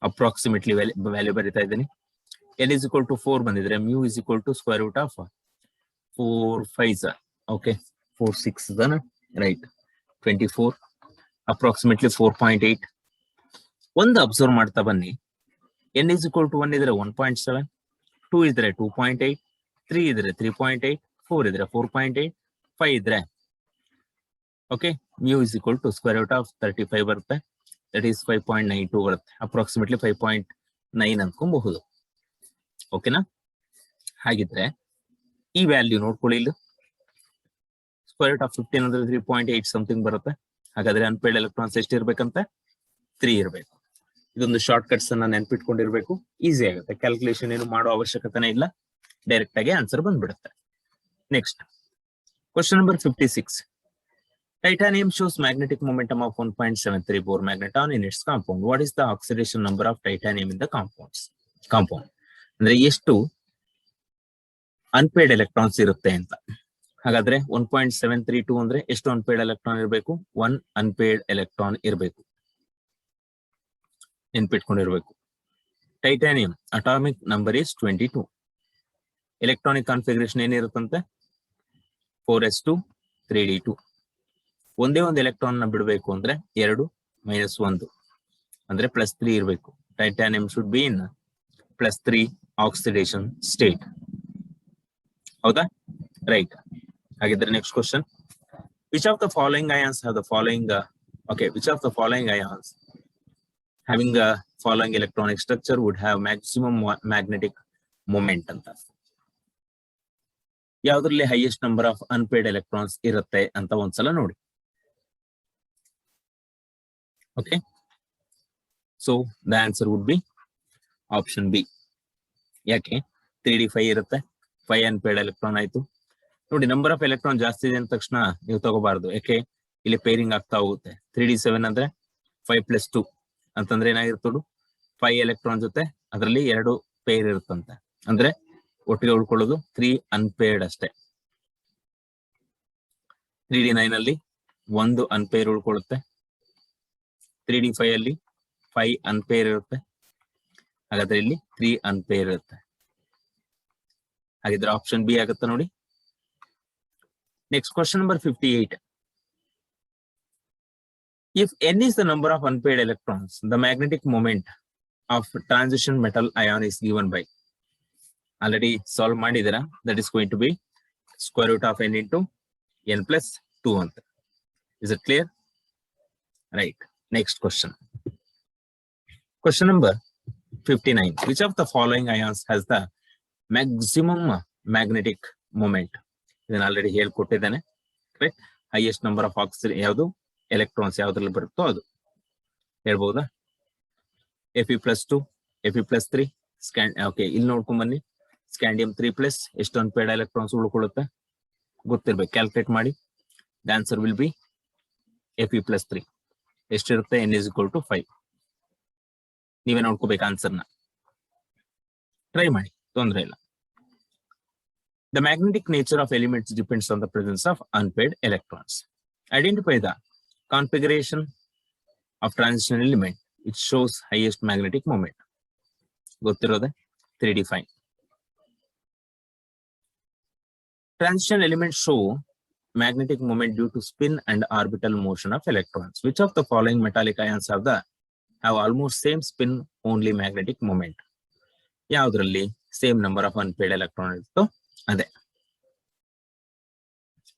approximately value ಬರೀತಾ ಇದ್ದೀನಿ. n is equal to 4 ಬಂದಿದ್ರೆ mu is equal to square root of 4 5s are okay, 4 6 done, right, 24 approximately 4.8. ಒಂದು observe ಮಾಡ್ತಾ ಬನ್ನಿ. n is equal to 1 ಇದ್ರೆ 1.7, 2 ಇದ್ರೆ 2.8, 3 ಇದ್ರೆ 3.8, 4 ಇದ್ರೆ 4.8, 5 ಇದ್ರೆ okay mu is equal to square root of 35 ಬರುತ್ತೆ. ದಟ್ ಈಸ್ 5.92 ಬರುತ್ತೆ. ಅಪ್ರಾಕ್ಸಿಮೇಟ್ಲಿ 5.9 ಅನ್ಕೊಬಹುದು. ಓಕೆನಾ? ಹಾಗಿದ್ರೆ ಈ ವ್ಯಾಲ್ಯೂ ನೋಡ್ಕೊಳ್ಳಿ. ಇಲ್ಲಿ ಸ್ಕ್ವೇರ್ ರೂಟ್ ಆಫ್ 15 ಅಂದ್ರೆ 3.8 ಸಮಥಿಂಗ್ ಬರುತ್ತೆ. ಹಾಗಾದ್ರೆ ಅನ್ಪೇರ್ಡ್ ಎಲೆಕ್ಟ್ರಾನ್ಸ್ ಎಷ್ಟು ಇರ್ಬೇಕಂತ? 3 ಇರಬೇಕು. ಇದೊಂದು ಶಾರ್ಟ್ ಕಟ್ಸ್ ಅನ್ನ ನೆನ್ಪಿಟ್ಕೊಂಡಿರ್ಬೇಕು. ಈಸಿ ಆಗುತ್ತೆ, ಕ್ಯಾಲ್ಕುಲೇಷನ್ ಏನು ಮಾಡೋ ಅವಶ್ಯಕತೆನೇ ಇಲ್ಲ, ಡೈರೆಕ್ಟ್ ಆಗಿ ಆನ್ಸರ್ ಬಂದ್ಬಿಡುತ್ತೆ. Next question number 56. Titanium shows magnetic momentum of 1.73 Bohr magneton in its compound. What is the oxidation number of titanium in the compound? ಅಂದ್ರೆ ಎಷ್ಟು ಅನ್ಪೇರ್ಡ್ ಎಲೆಕ್ಟ್ರಾನ್ಸ್ ಇರುತ್ತೆ ಅಂತ. ಹಾಗಾದ್ರೆ 1.732 ಅಂದ್ರೆ ಎಷ್ಟು ಅನ್ಪೇರ್ಡ್ ಎಲೆಕ್ಟ್ರಾನ್ ಇರಬೇಕು? 1 ಅನ್ಪೇರ್ಡ್ ಎಲೆಕ್ಟ್ರಾನ್ ಇರಬೇಕು. ನೆನ್ಪಿಟ್ಕೊಂಡಿರ್ಬೇಕು. Titanium atomic number is 22. Electronic configuration ಏನಿರುತ್ತಂತೆ? 4s2 3d2. ಒಂದೇ ಒಂದು ಎಲೆಕ್ಟ್ರಾನ್ ನ ಬಿಡಬೇಕು ಅಂದ್ರೆ 2 - 1, ಅಂದ್ರೆ +3 ಇರಬೇಕು. Titanium should be in +3 oxidation state. ಹೌದಾ? ರೈಟ್. ಹಾಗಿದ್ರೆ next question, which of the following ions have the following which of the following ions having a following electronic structure would have maximum magnetic moment ಅಂತ. ಯಾವ್ದ್ರಲ್ಲಿ highest number of unpaid electrons ಇರುತ್ತೆ ಅಂತ ಒಂದ್ಸಲ ನೋಡಿ. Okay, so the answer would be option B. ಯಾಕೆ? 3d5 ಇರುತ್ತೆ, 5 unpaid electron ಆಯ್ತು. ನೋಡಿ, ನಂಬರ್ ಆಫ್ ಎಲೆಕ್ಟ್ರಾನ್ ಜಾಸ್ತಿ ಇದೆ ಅಂದ ತಕ್ಷಣ ನೀವು ತಗೋಬಾರ್ದು. ಯಾಕೆ? ಇಲ್ಲಿ ಪೇರಿಂಗ್ ಆಗ್ತಾ ಹೋಗುತ್ತೆ. 3d7 ಅಂದ್ರೆ 5+2 ಅಂತಂದ್ರೆ ಏನಾಗಿರ್ತಡು, 5 ಎಲೆಕ್ಟ್ರಾನ್ ಜೊತೆ ಅದರಲ್ಲಿ 2 ಪೇರ್ ಇರುತ್ತಂತೆ. ಅಂದ್ರೆ ಒಟ್ಟಿಗೆ ಉಳ್ಕೊಳ್ಳೋದು 3 ಅನ್ಪೇರ್ಡ್ ಅಷ್ಟೇ. 3d9 ಅಲ್ಲಿ 1 ಅನ್ಪೇರ್ ಉಳ್ಕೊಳ್ಳುತ್ತೆ. 3d5 ಅಲ್ಲಿ 5 ಅನ್ಪೇರ್ ಇರುತ್ತೆ. ಹಾಗಾದ್ರೆ ಇಲ್ಲಿ 3 ಅನ್ಪೇರ್ ಇರುತ್ತೆ. ಹಾಗಿದ್ರೆ ಆಪ್ಷನ್ ಬಿ ಆಗುತ್ತೆ ನೋಡಿ. Next question number 58. If n is the number of unpaired electrons, the magnetic moment of transition metal ion is given by. Already solve ಮಾಡಿದೀರಾ. That is going to be square root of n into n plus 2 ಅಂತ. Is it clear? Right. Next question. Question number 59. Which of the following ions has the maximum magnetic moment? ಇದನ್ನ already ಹೇಳ್ಕೊಟ್ಟಿದ್ದೇನೆ. Correct. Highest number of oxygen ಯಾವುದು, electrons ಯಾವ್ದ್ರಲ್ಲಿ ಬರುತ್ತೋ ಅದು ಹೇಳ್ಬಹುದಾ? Fe+2, Fe+3, okay, ಇಲ್ಲಿ ನೋಡ್ಕೊಂಡ್ ಬನ್ನಿ. ಸ್ಕ್ಯಾಂಡಿಯಂ 3+ ಎಷ್ಟು ಅನ್ಪೇರ್ಡ್ ಎಲೆಕ್ಟ್ರಾನ್ಸ್ ಉಳ್ಕೊಳ್ಳುತ್ತೆ ಗೊತ್ತಿರ್ಬೇಕು, ಕ್ಯಾಲ್ಕುಲೇಟ್ ಮಾಡಿ. The answer will be Fe+3. ಎಷ್ಟಿರುತ್ತೆ? n is equal to 5. ನೀವೇ ನೋಡ್ಕೋಬೇಕು ಆನ್ಸರ್ನ. ಟ್ರೈ ಮಾಡಿ, ತೊಂದರೆ ಇಲ್ಲ. The magnetic nature of elements depends on the presence of unpaired electrons. Identify the configuration of transition element which shows highest magnetic moment. ಗೊತ್ತಿರೋದೆ 3d5. Transition elements show magnetic moment due to spin and orbital motion of electrons. Which of the following metallic ions have almost same spin, only magnetic moment? ಯಾವ್ದ್ರಲ್ಲಿ same number of unpaired electron ಇರುತ್ತೋ ಅದೇ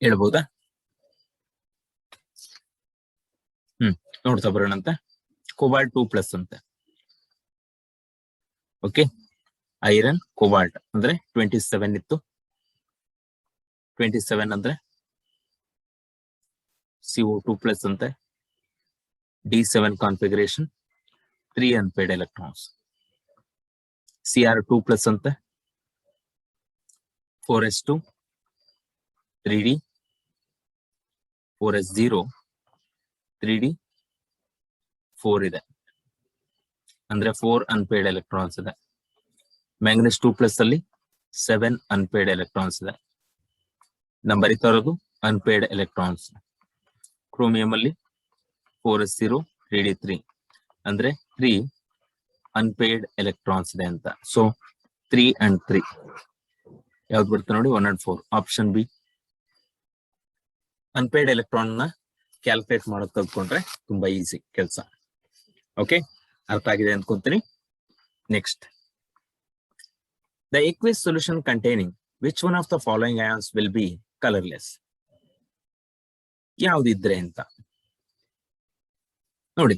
ಹೇಳ್ಬಹುದಾ? ನೋಡ್ತಾ ಬರೋಣ ಅಂತ. Cobalt 2+ ಅಂತೆ. Okay, iron cobalt ಅಂದ್ರೆ 27 ಇತ್ತು. 27 ಅಂದ್ರೆ CO2+ ಅಂತೆ. D7 configuration, 3 unpaired electrons. Cr2+ ಅಂತೆ, 4s2, 3d, 4s0, 3d, 4 ಇದೆ. ಅಂದ್ರೆ 4 ಅನ್ಪೇರ್ಡ್ ಎಲೆಕ್ಟ್ರಾನ್ಸ್ ಇದೆ. ಮ್ಯಾಂಗನೀಸ್ 2+ ಅಲ್ಲಿ 7 ಅನ್ಪೇರ್ಡ್ ಎಲೆಕ್ಟ್ರಾನ್ಸ್ ಇದೆ. ನಂಬರ್ ಇರೋದು ಅನ್ಪೇರ್ಡ್ ಎಲೆಕ್ಟ್ರಾನ್ಸ್. ಕ್ರೋಮಿಯಂ ಅಲ್ಲಿ 4s0, 3d3 ಅಂದ್ರೆ 3 ಅನ್ಪೇರ್ಡ್ ಎಲೆಕ್ಟ್ರಾನ್ಸ್ ಇದೆ ಅಂತ. ಸೊ 3 and 3 ಯಾವ್ದು ಬರುತ್ತೆ ನೋಡಿ, 1 and 4. Option B. Unpaired electron ನ ಕ್ಯಾಲ್ಕುಲೇಟ್ ಮಾಡೋದು ಕಲ್ತ್ಕೊಂಡ್ರೆ ತುಂಬಾ ಈಸಿ ಕೆಲಸ. ಓಕೆ, ಅರ್ಥ ಆಗಿದೆ ಅನ್ಕೊಂತೀನಿ. Next, the aqueous solution containing which one of the following ions will be colorless? ಯಾವ್ದಿದ್ರೆ ಅಂತ ನೋಡಿ.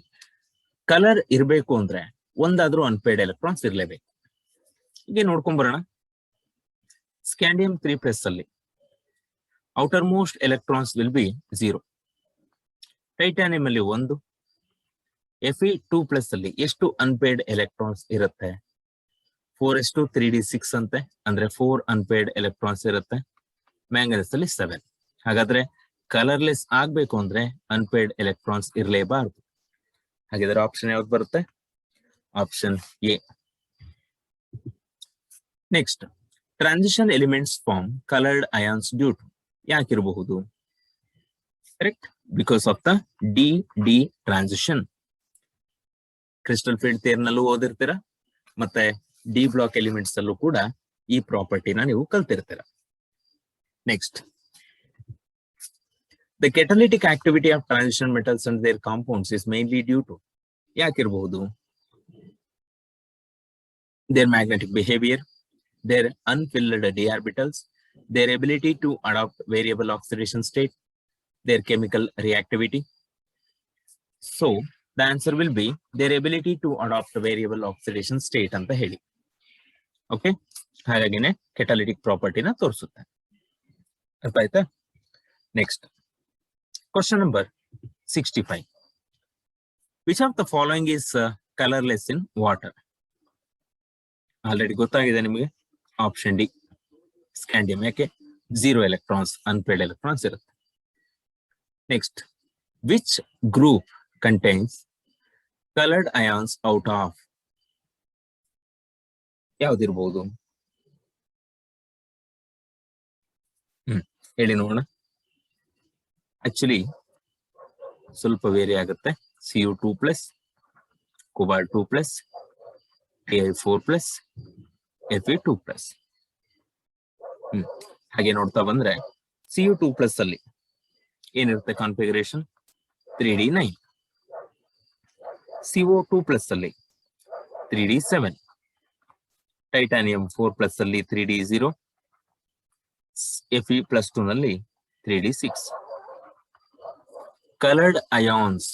ಕಲರ್ ಇರಬೇಕು ಅಂದ್ರೆ ಒಂದಾದ್ರೂ ಅನ್ಪೇರ್ಡ್ ಎಲೆಕ್ಟ್ರಾನ್ಸ್ ಇರ್ಲೇಬೇಕು. ಹೀಗೆ ನೋಡ್ಕೊಂಡ್ ಬರೋಣ. ಸ್ಕ್ಯಾಂಡಿಯಂ 3+ ಅಲ್ಲಿ outer most electrons will be 0. Titanium ಅಲ್ಲಿ 1. Fe2+ ಅಲ್ಲಿ ಎಷ್ಟು ಅನ್ಪೇರ್ಡ್ ಎಲೆಕ್ಟ್ರಾನ್ಸ್ ಇರುತ್ತೆ? 4s2, 3d6 ಅಂತೆ, ಅಂದ್ರೆ 4 ಅನ್ಪೇರ್ಡ್ ಎಲೆಕ್ಟ್ರಾನ್ಸ್ ಇರುತ್ತೆ. ಮ್ಯಾಂಗನೀಸ್ ಅಲ್ಲಿ 7. ಹಾಗಾದ್ರೆ ಕಲರ್ಲೆಸ್ ಆಗ್ಬೇಕು ಅಂದ್ರೆ ಅನ್ಪೇರ್ಡ್ ಎಲೆಕ್ಟ್ರಾನ್ಸ್ ಇರಲೇಬಾರದು. ಹಾಗಿದ್ರೆ ಆಪ್ಷನ್ ಯಾವ್ದು ಬರುತ್ತೆ? Option A. Next, transition elements form coloured ions due to. ಯಾಕಿರಬಹುದು? Correct, because of the d transition. Crystal field ಥಿಯರಿನಲ್ಲೂ ಓದಿರ್ತೀರ, ಮತ್ತೆ ಡಿ ಬ್ಲಾಕ್ ಎಲಿಮೆಂಟ್ಸ್ ಅಲ್ಲೂ ಕೂಡ ಈ ಪ್ರಾಪರ್ಟಿನ ನೀವು ಕಲ್ತಿರ್ತೀರ. Next, the catalytic activity of transition metals and their compounds is mainly due to. ಯಾಕಿರಬಹುದು? Their magnetic behavior, their unfilled d orbitals, their ability to adopt variable oxidation state, their chemical reactivity. So the answer will be their ability to adopt variable oxidation state ಅಂತ ಹೇಳಿ. Okay, ಹಾಗಾಗಿನೇ ಕೆಟಾಲಿಟಿಕ್ ಪ್ರಾಪರ್ಟಿನ ತೋರಿಸುತ್ತೆ. ಅರ್ಥ ಆಯ್ತಾ? Next question number 65. Which of the following is colourless in water? Already ಗೊತ್ತಾಗಿದೆ ನಿಮಗೆ. Option D scandium. ಯಾಕೆ? 0 electrons, unpaired electrons ಇರುತ್ತೆ. Next, which group contains colored ions out of? ಯಾವ್ದಿರ್ಬೋದು? ಹೇಳಿ ನೋಡೋಣ. ಆಕ್ಚುಲಿ ಸ್ವಲ್ಪ ವೇರಿ ಆಗುತ್ತೆ. Cu2+, Cobalt2+, Al4+, Fe2+. ಹಾಗೆ ನೋಡ್ತಾ ಬಂದ್ರೆ Cu2+ ಅಲ್ಲಿ ಏನಿರುತ್ತೆ ಕಾನ್ಫಿಗರೇಷನ್? 3d9. CO2+ ಅಲ್ಲಿ 3d7. ಟೈಟಾನಿಯಂ 4+ ಅಲ್ಲಿ 3d0. Fe+2 ನಲ್ಲಿ 3d6. ಕಲರ್ಡ್ ಅಯಾನ್ಸ್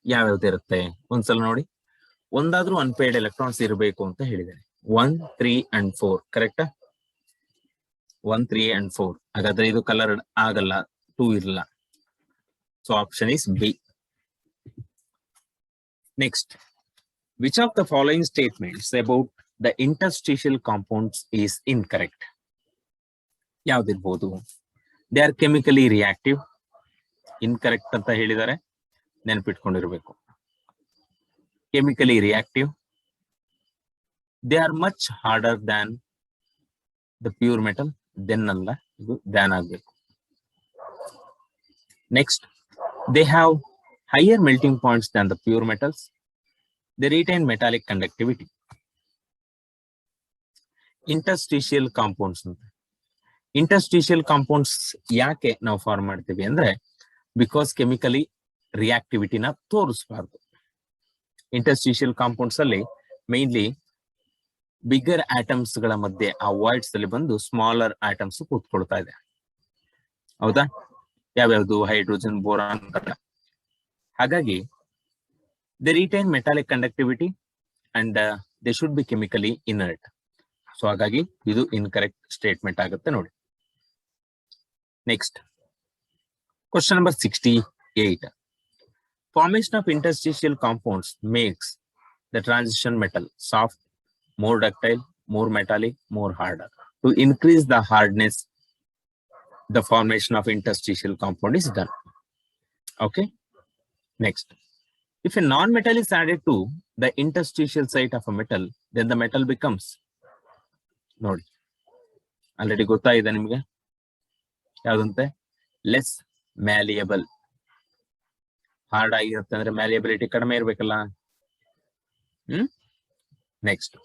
ಯಾವ್ಯಾವ್ದಿರುತ್ತೆ ಒಂದ್ಸಲ ನೋಡಿ. ಒಂದಾದ್ರೂ ಅನ್ಪೇರ್ಡ್ ಎಲೆಕ್ಟ್ರಾನ್ಸ್ ಇರಬೇಕು ಅಂತ ಹೇಳಿದ್ದೇನೆ. 1, 3 and 4 ಕರೆಕ್ಟಾ? 1, 3 and 4. ಹಾಗಾದ್ರೆ ಇದು ಕಲರ್ಡ್ ಆಗಲ್ಲ, 2 ಇರಲ್ಲ. So option is B. Next, which of the following statements about the interstitial compounds is incorrect? ಯಾವ್ದಿರ್ಬೋದು? They are chemically reactive. Incorrect ಅಂತ ಹೇಳಿದ್ದಾರೆ, ನೆನಪಿಟ್ಕೊಂಡಿರ್ಬೇಕು. Chemically reactive. They are much harder than the pure metal. Then ಅಲ್ಲ, ಇದು than ಆಗ್ಬೇಕು. Next, they have higher melting points than the pure metals. They retain metallic conductivity. Interstitial compounds ಅಂತ. Interstitial compounds ಯಾಕೆ ನಾವು form ಮಾಡ್ತೀವಿ ಅಂದ್ರೆ, because chemically ರಿಯಾಕ್ಟಿವಿಟಿನ ತೋರಿಸಬಾರ್ದು. Interstitial compounds ಅಲ್ಲಿ mainly bigger atoms ಗಳ ಮಧ್ಯೆ ಆ ವಾಯ್ಡ್ಸ್ ಅಲ್ಲಿ ಬಂದು ಸ್ಮಾಲರ್ ಆಟಮ್ಸ್ ಕೂತ್ಕೊಳ್ತಾ ಇದೆ. ಹೌದಾ? ಯಾವ್ಯಾವ್ದು? Hydrogen, boron. ಹಾಗಾಗಿ they retain metallic conductivity and they should be chemically inert. So ಹಾಗಾಗಿ ಇದು ಇನ್ಕರೆಕ್ಟ್ ಸ್ಟೇಟ್ಮೆಂಟ್ ಆಗುತ್ತೆ ನೋಡಿ. Next, question number 68. Formation of interstitial compounds makes the transition metal soft, more ductile, more metallic, more harder. To increase the hardness, the formation of interstitial compound is done. Okay. Next, if a non-metal is added to the interstitial site of a metal, then the metal becomes, ನೋಡಿ already ಗೊತ್ತಾಗಿದೆ ನಿಮಗೆ ಯಾವ್ದಂತೆ, less malleable. Hard ಆಗಿರುತ್ತೆ ಅಂದ್ರೆ malleability ಕಡಿಮೆ ಇರ್ಬೇಕಲ್ಲ. Next,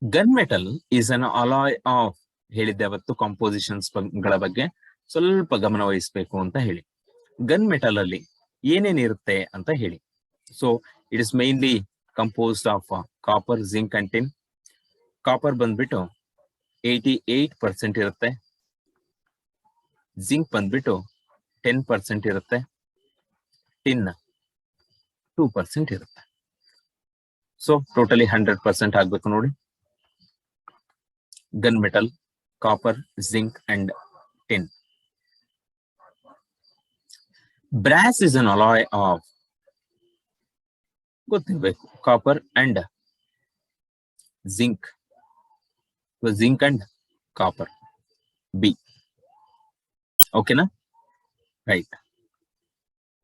gun metal is an alloy of. ಹೇಳಿದ್ದೆ ಅವತ್ತು compositions ಗಳ ಬಗ್ಗೆ ಸ್ವಲ್ಪ ಗಮನ ವಹಿಸಬೇಕು ಅಂತ ಹೇಳಿ. ಗನ್ ಮೆಟಲ್ ಅಲ್ಲಿ ಏನೇನಿರುತ್ತೆ ಅಂತ ಹೇಳಿ. So it is mainly composed of copper, zinc and tin. Copper ಬಂದ್ಬಿಟ್ಟು 88% ಇರುತ್ತೆ. ಜಿಂಕ್ ಬಂದ್ಬಿಟ್ಟು 10% ಇರುತ್ತೆ. ಟಿನ್ 2% ಇರುತ್ತೆ. ಸೊ ಟೋಟಲಿ 100% ಆಗ್ಬೇಕು ನೋಡಿ. Gun metal, copper, zinc and tin. Brass is an alloy of. ಗೊತ್ತಿರ್ಬೇಕು, copper and zinc. Zinc and copper, B. ಓಕೆನಾ? Right.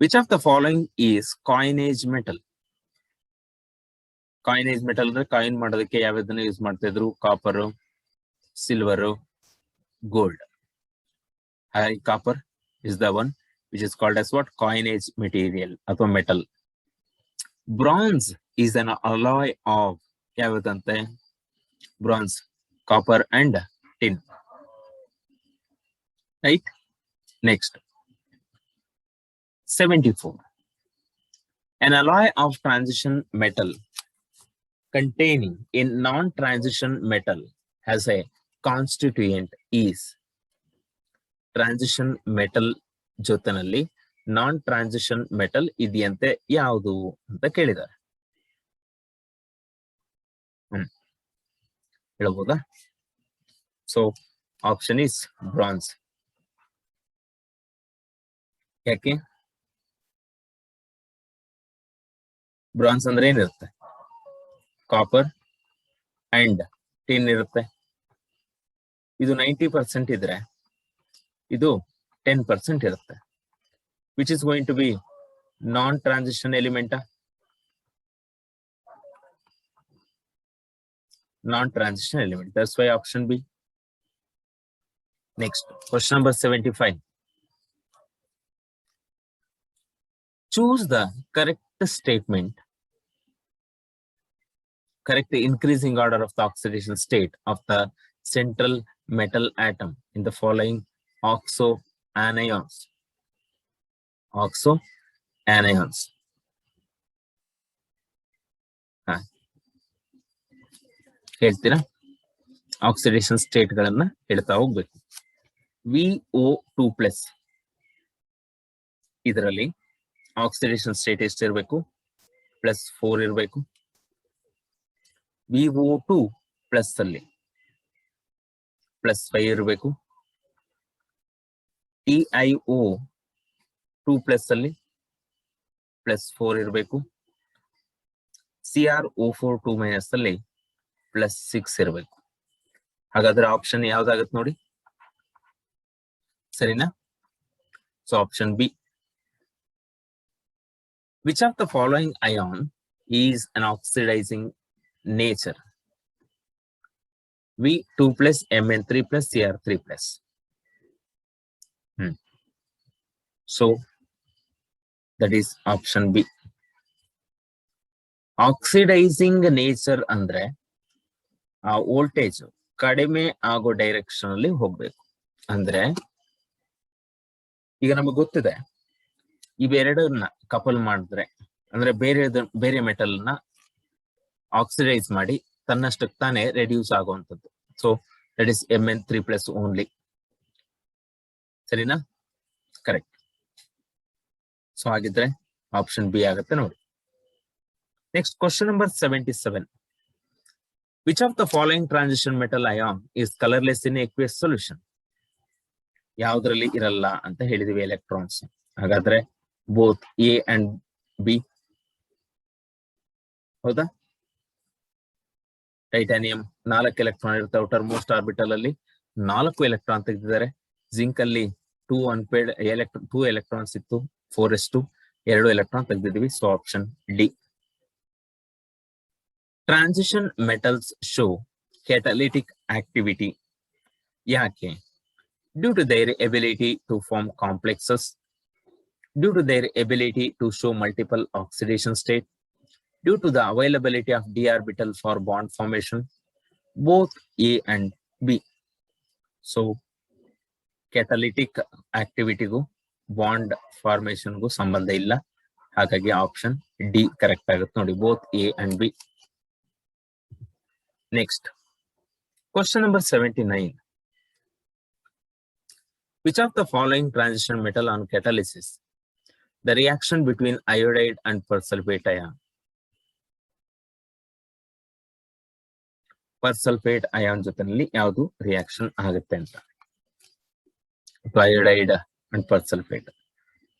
Which of the following is coinage metal? Coinage metal ಅಂದ್ರೆ coin ಮಾಡೋದಕ್ಕೆ ಯಾವ್ದನ್ನ use ಮಾಡ್ತಾ ಇದ್ರು? Copper, silver, gold. ಹಾಗಾಗಿ copper is the one which is called as what? Coinage material ಅಥವಾ metal. Bronze is an alloy of. ಯಾವ್ದಂತೆ? Bronze, copper and tin. Right. Next, 74. An alloy of transition metal containing in non-transition metal has a constituent is. Transition metal ಜೊತೆನಲ್ಲಿ ನಾನ್ transition metal ಇದೆಯಂತೆ ಯಾವುದು ಅಂತ ಕೇಳಿದ್ದಾರೆ. ಹೇಳ್ಬೋದಾ? So option is bronze. ಯಾಕೆ? Bronze ಅಂದ್ರೆ ಏನಿರುತ್ತೆ? ಕಾಪರ್ ಅಂಡ್ ಟಿನ್ ಇರುತ್ತೆ. ಇದು 90% ಇದ್ರೆ ಇದು 10% ಇರುತ್ತೆ. Which is going to be non transition element? Non-transition element. That's why option B. Next, question number 75. Choose the correct statement, correct the increasing order of the oxidation state of the central metal atom in the following oxo anions. Oxo anions. ಹೇಳ್ತೀರಾ? Oxidation state ಗಳನ್ನ ಹೇಳ್ತಾ ಹೋಗ್ಬೇಕು. VO2+ ಇದರಲ್ಲಿ oxidation state ಎಷ್ಟಿರ್ಬೇಕು? +4 ಇರಬೇಕು. VO2+ ಅಲ್ಲಿ +5 ಇರಬೇಕು. TiO2+ ಅಲ್ಲಿ +4 ಇರಬೇಕು. CrO4 2- ಅಲ್ಲಿ +6 ಇರಬೇಕು. ಹಾಗಾದ್ರೆ ಆಪ್ಷನ್ ಯಾವ್ದಾಗತ್ತೆ ನೋಡಿ, ಸರಿನಾ? So option B. Which of the following ion is an oxidising nature? V2+, Mn3+, Cr3+. So that is option B. Oxidising nature ಅಂದ್ರೆ ಆ ವೋಲ್ಟೇಜ್ ಕಡಿಮೆ ಆಗೋ ಡೈರೆಕ್ಷನ್ ಅಲ್ಲಿ ಹೋಗ್ಬೇಕು. ಅಂದ್ರೆ ಈಗ ನಮಗೆ ಗೊತ್ತಿದೆ, ಇವೆರಡನ್ನ ಕಪಲ್ ಮಾಡಿದ್ರೆ ಅಂದ್ರೆ ಬೇರೆ ಮೆಟಲ್ ನ ಆಕ್ಸಿಡೈಸ್ ಮಾಡಿ ತನ್ನಷ್ಟಕ್ಕೆ ತಾನೇ ರೆಡ್ಯೂಸ್ ಆಗುವಂಥದ್ದು. So that is Mn3+ only. ಸರಿನಾ? ಕರೆಕ್ಟ್. ಸೊ ಹಾಗಿದ್ರೆ ಆಪ್ಷನ್ ಬಿ ಆಗುತ್ತೆ ನೋಡಿ. Next question number 77. Which of the following transition metal ion is colorless in aqueous solution? ಯಾವುದರಲ್ಲಿ ಇರಲ್ಲ ಅಂತ ಹೇಳಿದೀವಿ ಎಲೆಕ್ಟ್ರಾನ್ಸ್. ಹಾಗಾದ್ರೆ ಬೋತ್ ಎ ಅಂಡ್ ಬಿ. ಹೌದಾ? ಟೈಟಾನಿಯಂ 4 ಎಲೆಕ್ಟ್ರಾನ್ ಇರುತ್ತೆ. ಔಟರ್ ಮೋಸ್ಟ್ ಆರ್ಬಿಟಲ್ ಅಲ್ಲಿ 4 ಎಲೆಕ್ಟ್ರಾನ್ ತೆಗೆದಿದ್ದಾರೆ. ಜಿಂಕ್ ಅಲ್ಲಿ 2 ಎಲೆಕ್ಟ್ರಾನ್ಸ್ ಇತ್ತು. 4s2 2 ಎಲೆಕ್ಟ್ರಾನ್ ತೆಗೆದಿದ್ದೀವಿ. So option D. Transition metals show catalytic activity. ಯಾಕೆ? Due to their ability to form complexes, due to their ability to show multiple oxidation state, due to the availability of d orbital for bond formation, both A and B. So catalytic activity ಗೂ bond formation ಗೂ ಸಂಬಂಧ ಇಲ್ಲ. ಹಾಗಾಗಿ option D correct ಆಗುತ್ತೆ ನೋಡಿ, both A and B. Next, question number 79. Which of the following transition metal on catalysis the reaction between iodide and persulfate ion? Persulfate ion ಜೊತೆನಲ್ಲಿ ಯಾವುದು reaction ಆಗುತ್ತೆ ಅಂತ. Iodide and persulfate.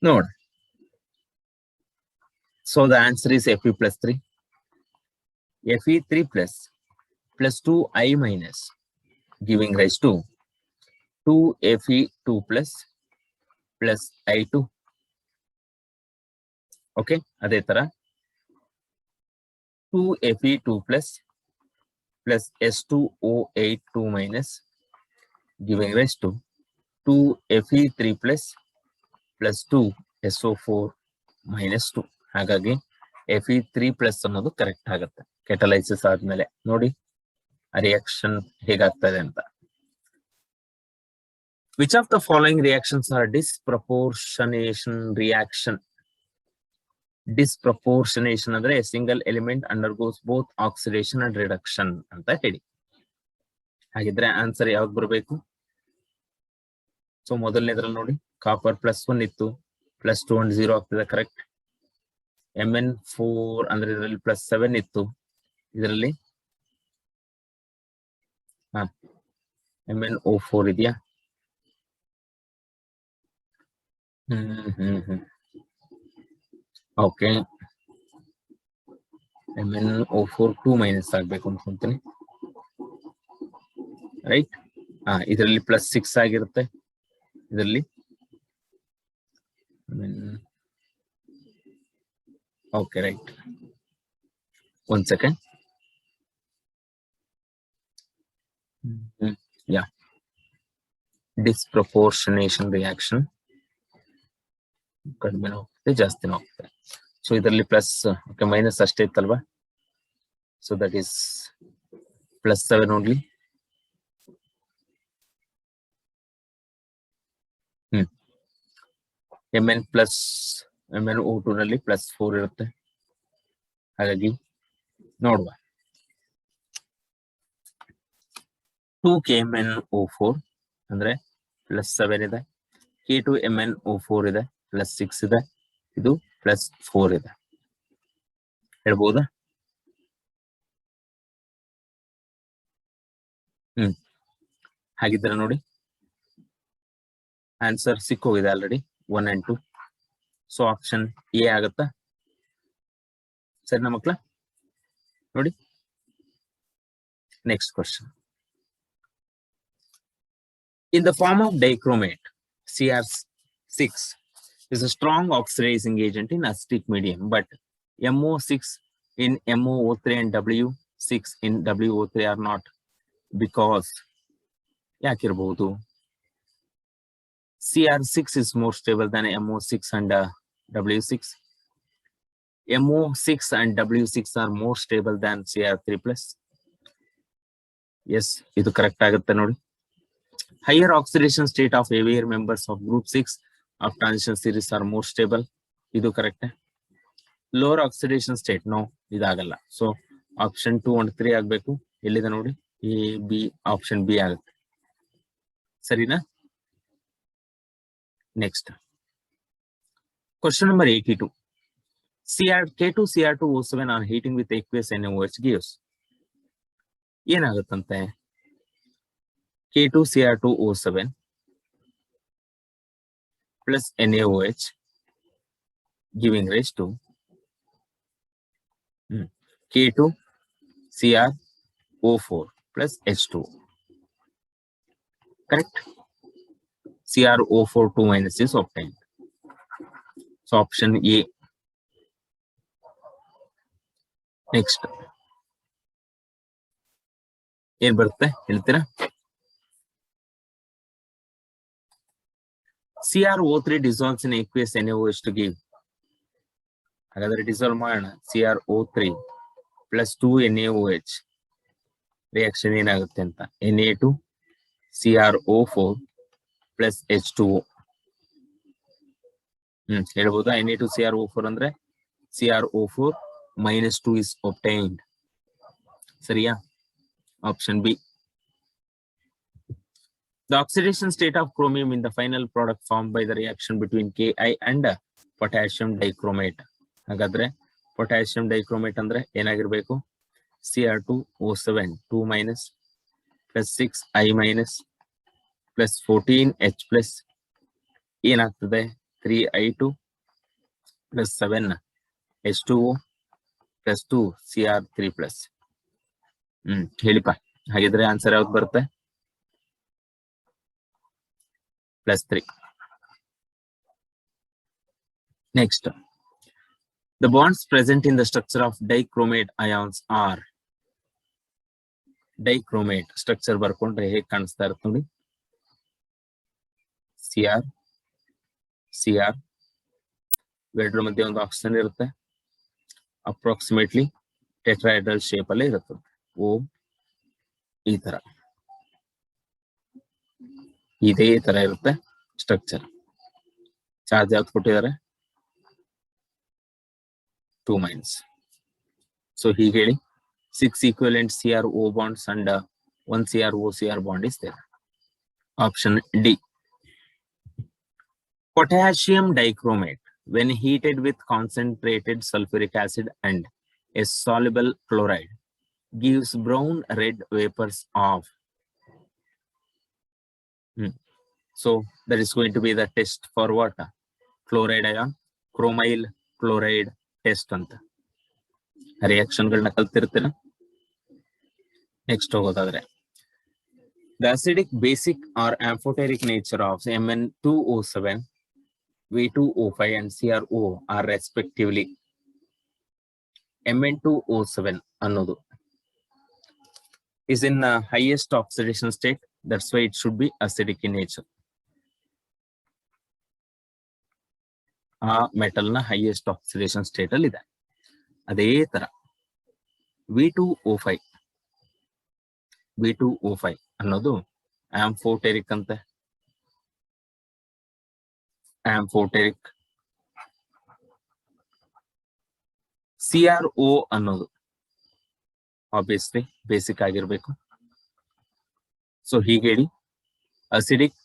ನೋಡ್. So the answer is Fe+3. Fe3+ plus 2I- giving rise to 2Fe2+ plus I2. Okay, ಅದೇ ತರ 2Fe2+ plus S2O8 2- giving rise to 2Fe3+ plus 2SO4-2. ಹಾಗಾಗಿ Fe3+ ಅನ್ನೋದು correct ಆಗುತ್ತೆ ಕೆಟಲೈಸಿಸ್ ಆದ್ಮೇಲೆ. ನೋಡಿ ರಿಯಾಕ್ಷನ್ ಹೇಗಾಗ್ತದೆ ಅಂತ. Which of the following reactions are disproportionation reaction? ಡಿಸ್ಪ್ರಪೋರ್ಷನೇಷನ್ ಅಂದ್ರೆ single element undergoes both oxidation and reduction ಅಂತ ಹೇಳಿ. ಹಾಗಿದ್ರೆ ಆನ್ಸರ್ ಯಾವ್ದು ಬರಬೇಕು? ಸೊ ಮೊದಲನೇದ್ರಲ್ಲಿ ನೋಡಿ ಕಾಪರ್ +1 ಇತ್ತು, +2 and 0 ಆಗ್ತದೆ, ಕರೆಕ್ಟ್. Mn4 ಅಂದ್ರೆ ಇದರಲ್ಲಿ +7 ಇತ್ತು, ಇದರಲ್ಲಿ MnO4 ಇದೆಯಾ? ಓಕೆ, MnO4 2- ಆಗ್ಬೇಕು ಅನ್ಕೊಂತೀನಿ, ರೈಟ್. ಇದರಲ್ಲಿ +6 ಆಗಿರುತ್ತೆ, ಇದರಲ್ಲಿ okay, right. 1 second. Yeah, disproportionation reaction ಕಡಿಮೆ ಹೋಗ್ತದೆ, ಜಾಸ್ತಿನೂ ಹೋಗ್ತದೆ. ಸೊ ಇದರಲ್ಲಿ ಪ್ಲಸ್ ಓಕೆ ಮೈನಸ್ ಅಷ್ಟೇ ಇತ್ತಲ್ವಾ? So that is +7 only. MnO2 ನಲ್ಲಿ +4 ಇರುತ್ತೆ, ಹಾಗಾಗಿ ನೋಡುವ. 2KMnO4 ಅಂದ್ರೆ +7 ಇದೆ, K2MnO4 ಇದೆ, +6 ಇದೆ, ಇದು +4 ಇದೆ, ಹೇಳ್ಬಹುದಾ? ಹಾಗಿದ್ರೆ ನೋಡಿ ಆನ್ಸರ್ ಸಿಕ್ಕೋಗಿದೆ already, 1 and 2. So option A ಆಗುತ್ತಾ? ಸರಿನಾ ಮಕ್ಕಳ? ನೋಡಿ next question. In the form of dichromate, Cr6 is a strong oxidizing agent in acidic medium, but MO6 in MOO3 and W6 in WO3 are not, because ಯಾಕಿರಬಹುದು? Cr6 is more stable than MO6 and W6. MO6 and W6 are more stable than Cr3+. Yes, ಇದು correct ಆಗುತ್ತೆ ನೋಡಿ. Higher oxidation state of heavier members of group 6 of transition series are more stable. ಇದು correct. Lower oxidation state, no, ಇದಾಗಲ್ಲ. So option 2 and 3 ಆಗ್ಬೇಕು. ಎಲ್ಲಿದೆ ನೋಡಿ, A B, option B ಆಗುತ್ತೆ, ಸರಿನಾ? Next question number 82. K2Cr2O7 are heating with aqueous NaOH gives. ಏನಾಗುತ್ತಂತೆ? K2Cr2O7 plus NaOH giving rise to K2Cr O4 plus H2O. Correct? CrO4 2- is obtained. So option A. Next. ಏನ್ ಬರುತ್ತೆ ಹೇಳ್ತೀರಾ? CrO3 dissolves in aqueous NaOH to give. ಹಾಗಾದ್ರೆ dissolve ಮಾಡೋಣ. CrO3 plus 2 NaOH reaction ಏನಾಗುತ್ತೆ ಅಂತ, Na2 CrO4 plus H2O. ಹೇಳ್ಬೋದಾ? Na2 CrO4 ಅಂದ್ರೆ CrO4 -2 is obtained. ಸರಿಯಾ? Option B. The oxidation state of chromium in the final product formed by the reaction between Ki and potassium dichromate. ಹಾಗಾದ್ರೆ potassium dichromate ಅಂದ್ರೆ ಏನಾಗಿರ್ಬೇಕು? Cr2O7 2- plus 6I- plus 14H plus ಏನಾಗ್ತದೆ? 3I2 plus 7H2O plus 2 Cr3+. ಹೇಳಿಪ್ಪ, ಹಾಗಿದ್ರೆ answer ಯಾವ್ದು ಬರುತ್ತೆ? +3. Next, the bonds present in the structure of dichromate ions are. Dichromate structure ಬರ್ಕೊಂಡ್ರೆ ಹೇಗೆ ಕಾಣಿಸ್ತಾ ಇರುತ್ತೆ ನೋಡಿ. Cr ಎರಡರ ಮಧ್ಯೆ ಒಂದು ಆಕ್ಸಿಜನ್ ಇರುತ್ತೆ, ಅಪ್ರಾಕ್ಸಿಮೇಟ್ಲಿ ಟೆಟ್ರಾಹೆಡ್ರಲ್ ಶೇಪ್ ಅಲ್ಲೇ ಇರುತ್ತೆ. ಓ ಈ ತರ ಇದೇ ತರ ಇರುತ್ತೆ ಸ್ಟ್ರಕ್ಚರ್. ಚಾರ್ಜ್ ಯಾವ್ದು ಕೊಟ್ಟಿದ್ದಾರೆ? 2 minus. So here 6 equivalent CRO bonds and 1 CR bond is there. Option D. Potassium dichromate, when heated with concentrated sulfuric acid and a soluble chloride, gives brown red vapors of. So that is going to be the test for what? Chloride ion, chromyl chloride test anta. Reaction galna kaltirtira. Next hogodadre. The acidic, basic or amphoteric nature of Mn2O7, V2O5 and CRO are respectively. Mn2O7 ಅನ್ನೋದು is in the highest oxidation state. That's why it should be acidic in nature. ಆ metal ನ highest oxidation state ಅಲ್ಲಿ ಇದೆ. ಅದೇ ತರ V2O5 ಅನ್ನೋದು amphoteric ಅಂತೆ. Amphoteric. CRO ಅನ್ನೋದು ಆಬ್ವಿಯಸ್ಲಿ ಬೇಸಿಕ್ ಆಗಿರ್ಬೇಕು. ಸೊ ಹೀಗೆ ಹೇಳಿ ಅಸಿಡಿಕ್,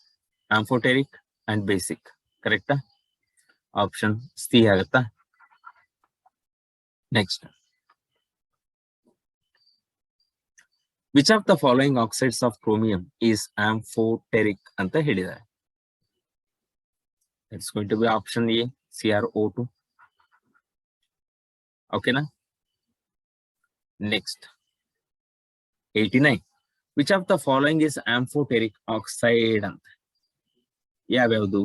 ಆಂಫೋಟೆರಿಕ್ ಅಂಡ್ ಬೇಸಿಕ್. ಕರೆಕ್ಟಾ? ಆಪ್ಷನ್ ಸಿ ಆಗುತ್ತಾ? Next, which of the following oxides of chromium is amphoteric ಅಂತ ಹೇಳಿದ್ದಾರೆ. It's going to be option A, CrO2. ಓಕೆನಾ? Next 89. Which of the following is amphoteric oxide ಅಂತ. ಯಾವ್ಯಾವುದು?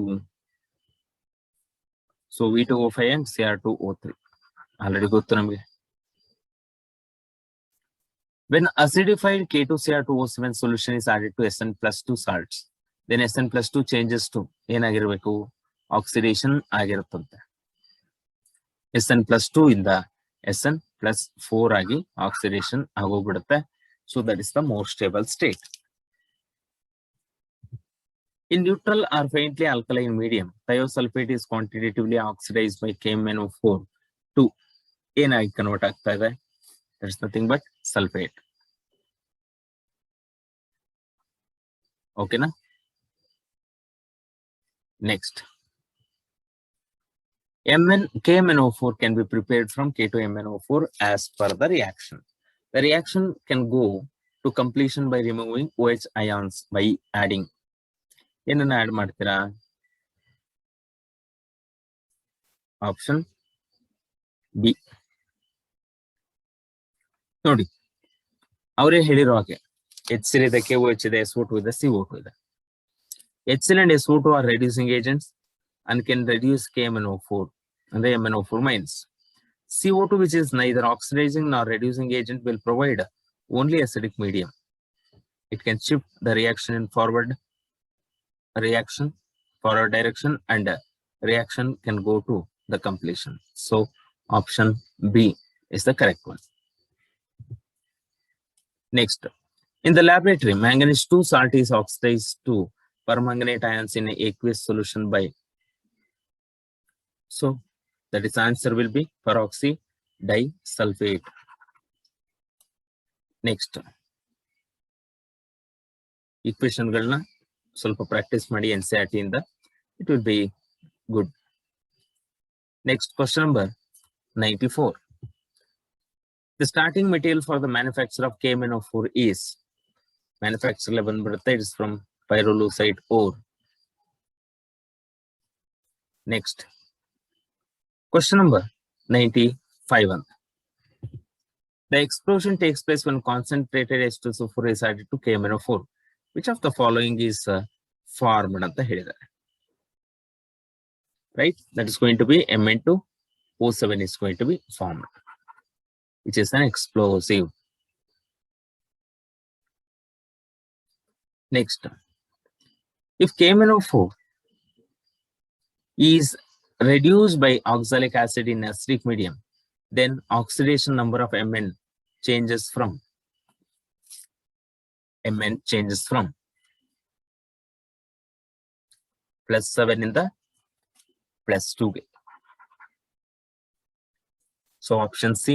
So V2O5 and CR2O3 already ಗೊತ್ತು ನಮಗೆ. When acidified K2Cr2O7 solution is added to Sn+2 salts, then Sn+2 changes to ಏನಾಗಿರ್ಬೇಕು? Oxidation ಆಗಿರುತ್ತಂತೆ. Sn+2 ಇಂದ Sn+4 ಆಗಿ oxidation ಆಗೋಗ್ಬಿಡುತ್ತೆ. So that is the more stable state. In neutral or faintly alkaline medium, thiosulfate is quantitatively oxidized by KMnO4 to ಏನಾಗಿ convert ಆಗ್ತಾ ಇದೆ? That's nothing but sulfate. Okay na? Next, KMnO4 can be prepared from K2MnO4 as per the reaction. The reaction can go to completion by removing OH ions by adding. ಏನನ್ನ add ಮಾಡ್ತೀರಾ? Option B. ನೋಡಿ, ಅವರೇ ಹೇಳಿರೋ ಹಾಗೆ HCl ಇದೆ, KOH ಇದೆ, SO2 ಇದೆ, CO2 ಇದೆ. HCl and SO2 are reducing agents and can reduce KMnO4 and the MnO4 minus. CO2, which is neither oxidizing nor reducing agent, will provide only acidic medium. It can shift the reaction in forward direction, and reaction can go to the completion. So option B is the correct one. Next, in the laboratory, manganese 2 salt is oxidized to permanganate ions in aqueous solution by. So that is answer will be peroxy disulfate. Next, equation galna ಸ್ವಲ್ಪ practice ಮಾಡಿ NCERT ಇಂದ. It will be good. Next, question number 94. The starting material for the manufacture of KMnO4 is, manufacture ಬಂದ್ಬಿಡುತ್ತೆ, it is from pyrolusite ore. Next, question number 95. The explosion takes place when concentrated H2SO4 is added to KMnO4. Which of the following is formed ಅಂತ ಹೇಳಿದ್ದಾರೆ? Right, that is going to be Mn2O7 is going to be formed, which is an explosive. Next, if KMnO4 is reduced by oxalic acid in acidic medium, then oxidation number of Mn changes from +7 in the +2. So option C.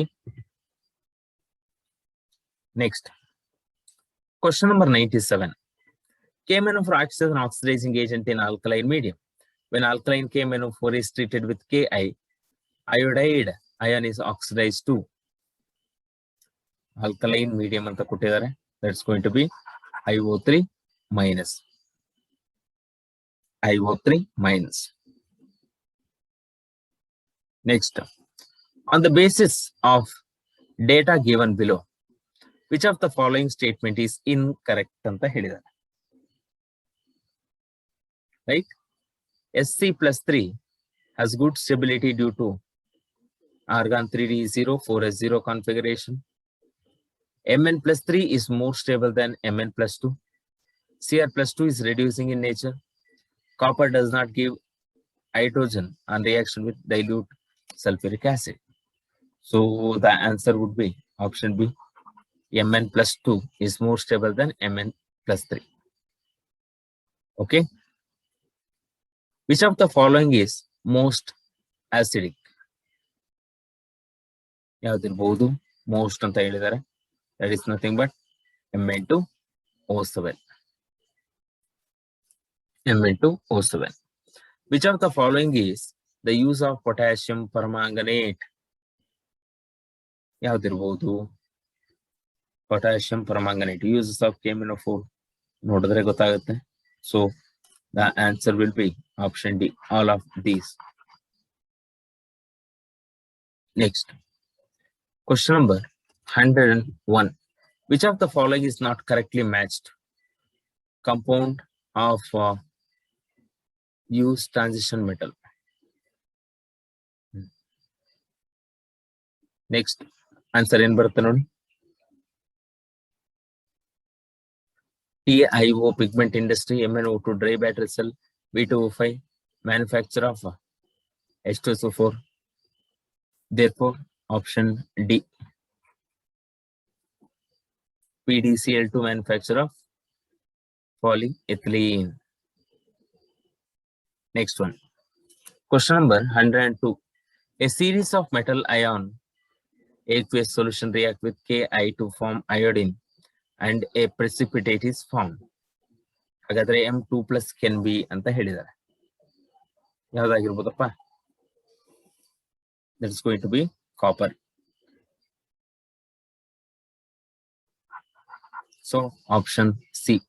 Next, question number 97. KMnO4 acts as an oxidizing agent in alkaline medium. When alkaline KMnO4 is treated with Ki, iodide ion is oxidized to alkaline medium anta kottidare. That's going to be IO3 minus. IO3 minus. Next, on the basis of data given below, which of the following statement is incorrect anta helidare? Right? Sc+3 has good stability due to argon 3d0 4s0 configuration. Mn+3 is more stable than Mn+2. Cr+2 is reducing in nature. Copper does not give hydrogen on reaction with dilute sulfuric acid. So the answer would be option B. Mn+2 is more stable than Mn+3. Okay. Which of the following is most acidic? ಯಾವ್ದಿರ್ಬಹುದು most ಅಂತ ಹೇಳಿದ್ದಾರೆ. That is nothing but Mn2O7. Mn2O7. Which of the following is the use of potassium permanganate? ಯಾವ್ದಿರ್ಬಹುದು potassium permanganate. Uses of KMnO4 ನೋಡಿದ್ರೆ ಗೊತ್ತಾಗುತ್ತೆ. So the answer will be option D, all of these. Next, question number 101. Which of the following is not correctly matched? Compound of used transition metal. Next, answer in barutte nodi. TIO pigment industry, MnO2 dry battery cell, V2O5 manufacture of H2SO4. Therefore, option D. PDCl2 manufacture of polyethylene. Next one. Question number 102. A series of metal ion aqueous solution react with Ki to form iodine and a precipitate is formed. ಹಾಗಾದ್ರೆ M2 plus can be ಅಂತ ಹೇಳಿದ್ದಾರೆ. ಯಾವ್ದಾಗಿರ್ಬೋದಪ್ಪ? That is going to be copper. So option C.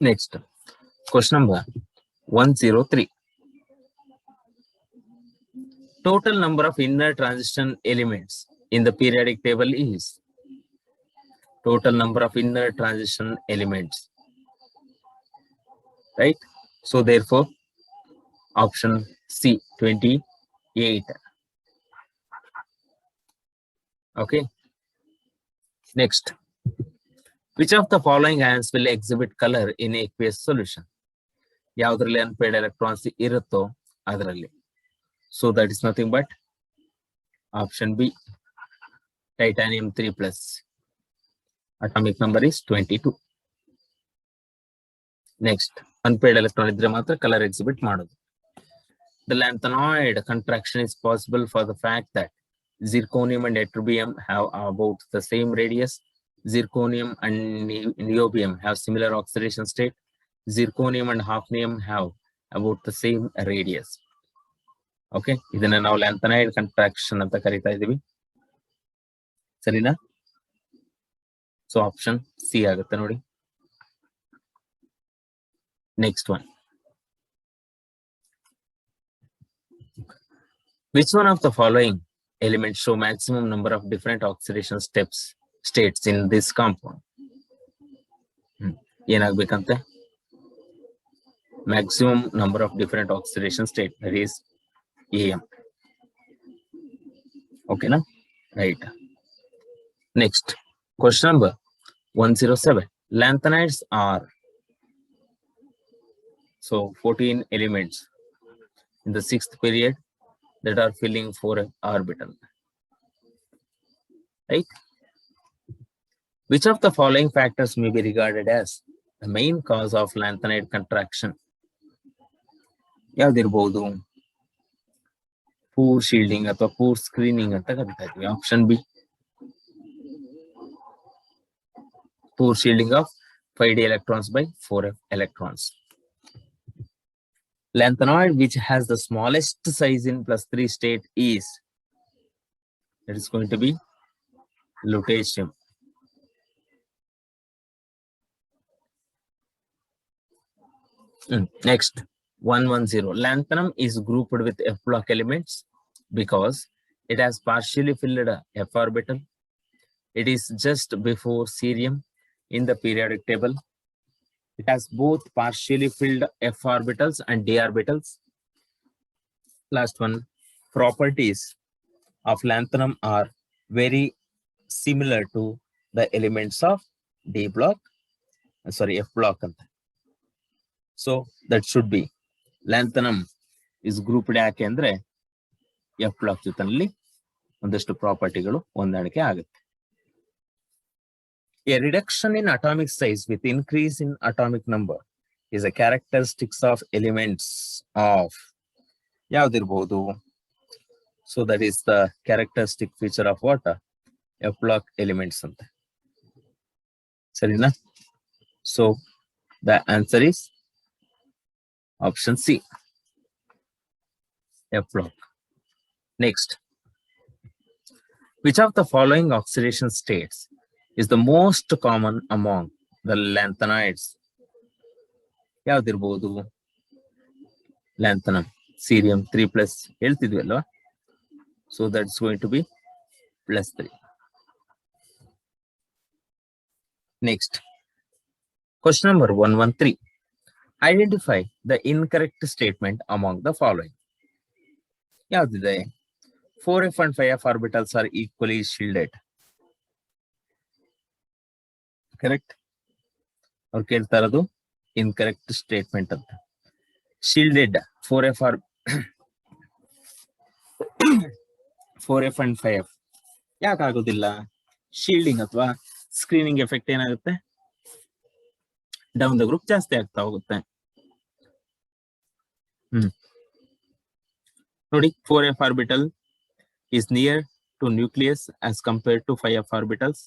Next, question number 103. Total number of inner transition elements in the periodic table is? Total number of inner transition elements. Right? So therefore, option C, 28. Okay. Next, which of the following ions will exhibit color in aqueous solution? ಯಾವ್ದ್ರಲ್ಲಿ unpaired electrons ಇರುತ್ತೋ ಅದರಲ್ಲಿ. So that is nothing but option B, titanium 3 plus. Atomic number is 22. Next, unpaired electron ಇದ್ರೆ ಮಾತ್ರ color exhibit ಮಾಡೋದು. The lanthanoid contraction is possible for the fact that zirconium and ytterbium have about the same radius. Zirconium and niobium have similar oxidation state. Zirconium and hafnium have about the same radius. Okay, ಇದನ್ನ ನಾವು lanthanoid contraction ಅಂತ ಕರೀತಾ ಇದೀವಿ. ಸರಿನಾ? So option C ಆಗುತ್ತೆ ನೋಡಿ. Next one. Which one of the following elements show maximum number of different oxidation states in this compound? ಏನಾಗಬೇಕಂತೆ? Maximum number of different oxidation state, that is AM. Okay, na? Right. Next, question number 107. Lanthanides are 14 elements in the 6th period that are filling 4 orbital. Right? Which of the following factors may be regarded as the main cause of lanthanide contraction? ಯಾವ್ದಿರ್ಬಹುದು? Poor shielding ಅಥವಾ poor screening ಅಂತ ಕರಿತಾ ಇದ್ವಿ. Option B, poor shielding of 5d electrons by 4f electrons. Lanthanoid which has the smallest size in +3 state is, it is going to be lutetium. Next, 110. Lanthanum is grouped with f block elements because it has partially filled f orbital. It is just before cerium in the periodic table. It has both partially filled f orbitals and d orbitals. Last one, properties of lanthanum are very similar to the elements of d block, f block. So that should be lanthanum is grouped ಯಾಕೆ ಅಂದ್ರೆ f block ಜೊತೆನಲ್ಲಿ ಒಂದಷ್ಟು ಪ್ರಾಪರ್ಟಿಗಳು ಹೊಂದಾಣಿಕೆ ಆಗುತ್ತೆ. A reduction in atomic size with increase in atomic number is a characteristics of elements of ಯಾವ್ದಿರ್ಬೋದು? So that is the characteristic feature of what? F block elements ಅಂತ. ಸರಿನಾ? So the answer is option C, F block. Next, which of the following oxidation states is the most common among the lanthanides? ಯಾವ್ದಿರ್ಬೋದು? lanthanum, cerium 3+ ಹೇಳ್ತಿದ್ವಿ ಅಲ್ವಾ? So that's going to be +3. Next, question number 113. Identify the incorrect statement among the following. ಯಾವ್ದಿದೆ? 4f and 5f orbitals are equally shielded. Correct? ಅವ್ರು ಕೇಳ್ತಾ ಇರೋದು incorrect statement ಅಂತ. Shielded 4f and 5f ಯಾಕೆ ಆಗೋದಿಲ್ಲ? Shielding ಅಥವಾ screening effect ಏನಾಗುತ್ತೆ? Down the group ಜಾಸ್ತಿ ಆಗ್ತಾ ಹೋಗುತ್ತೆ. ನೋಡಿ, 4f orbital is near to nucleus as compared to 5f orbitals.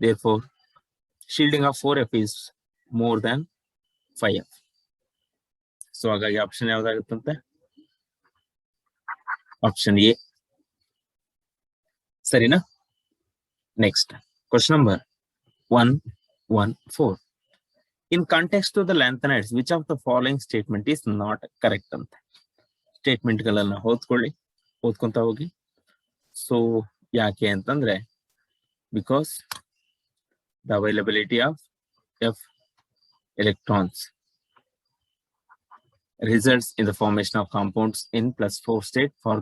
Therefore, shielding of 4f is more than 5f. So ಹಾಗಾಗಿ ಆಪ್ಷನ್ ಯಾವ್ದಾಗುತ್ತಂತೆ? Option A. ಸರಿನಾ? Next, question number 114. In context to the lanthanides, which of the following statement is not correct ಅಂತ. Statement ಗಳನ್ನ ಓದ್ಕೊಂತ ಹೋಗಿ. So ಯಾಕೆ ಅಂತಂದ್ರೆ, because the availability of f electrons results in the formation of compounds in +4 state for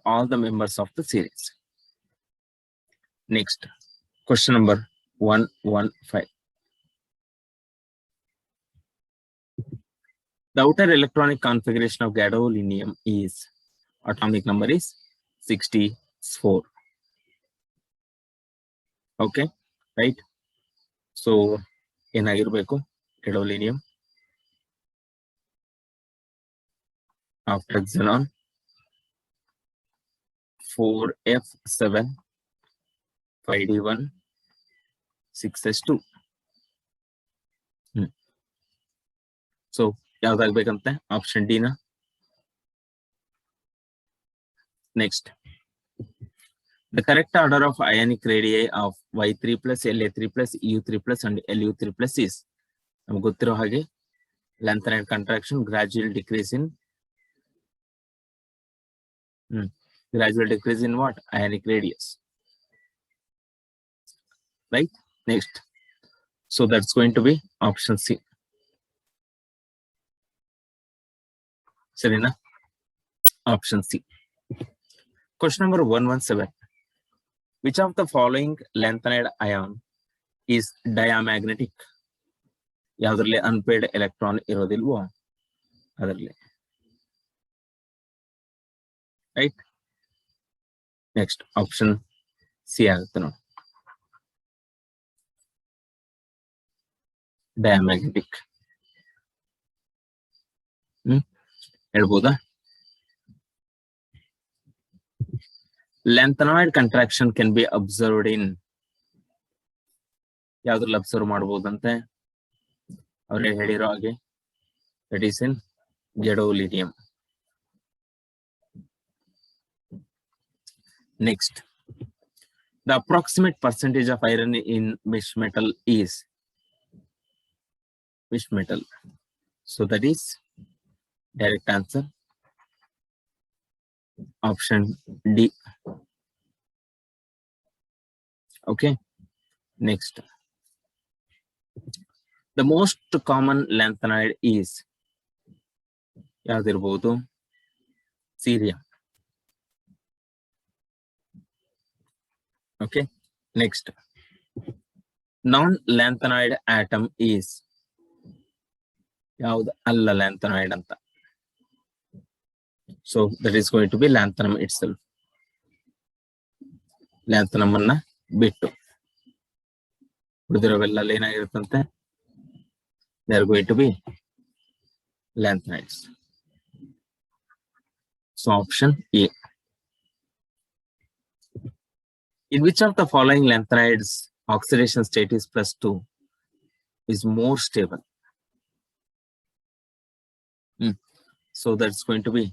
all the members of the series. Next, question number 115. The outer electronic configuration of gadolinium is, atomic number is 64. Okay, right? So ಏನಾಗಿರ್ಬೇಕು? gadolinium after xenon 4f7 5d1 6s2. ಸೊ ಯಾವ್ದಾಗ್ಬೇಕಂತೆ? Option D ನ. Next, the correct order of ionic radii of Y3+, La3+, U3+ and Lu3+ is, ನಮ್ಗೆ ಗೊತ್ತಿರೋ ಹಾಗೆ lanthanide contraction, gradual decrease in what? Ionic radius. Right? Next, so that's going to be option C. Serena? Option C. Question number 117. Which of the following lanthanide ion is diamagnetic? ಯಾವ್ದ್ರಲ್ಲಿ unpaired electron ಇರೋದಿಲ್ವೋ ಅದರಲ್ಲಿ. Right? Next, option C ಆಗುತ್ತೆ ನೋಡಿ. Diamagnetic ಹೇಳ್ಬೋದಾ? Lanthanoid contraction can be observed in ಯಾವ್ದ್ರಲ್ಲಿ observe ಮಾಡಬಹುದಂತೆ ಅವರೇ ಹೇಳಿರೋ ಹಾಗೆ that is in gadolinium. Next, the approximate percentage of iron in mesh metal is mesh metal. So that is direct answer option D. Okay. Next, the most common lanthanoid is ಯಾವ್ದಿರ್ಬೋದು cerium. Okay. Next, non-lanthanoid atom is ಯಾವ್ದು ಅಲ್ಲ lanthanoid ಅಂತ. So that is going to be lanthanum itself. lanthanum ಅನ್ನ ಬಿಟ್ಟು ಉಳಿದಿರೋವೆಲ್ಲ ಏನಾಗಿರುತ್ತಂತೆ they are going to be lanthanides. So option A. In which of the following lanthanides oxidation state is +2 is more stable? So that's going to be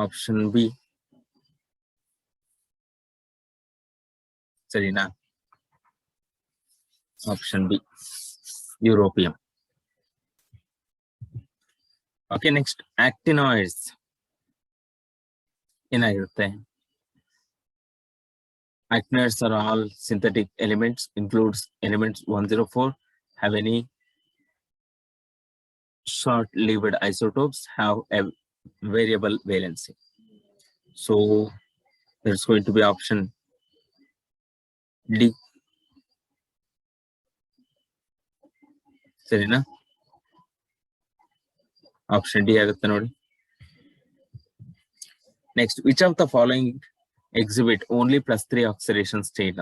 option B. Sarina. Option B. Europium. Okay, next, actinoids. ಏನಾಗಿರುತ್ತೆ actinoids are all synthetic elements, includes elements 104, have any short-lived isotopes, have a variable valency. So there's going to be option D. Sarina? Option D ಆಗುತ್ತೆ ನೋಡಿ. Next, which of the following exhibit only +3 oxidation state?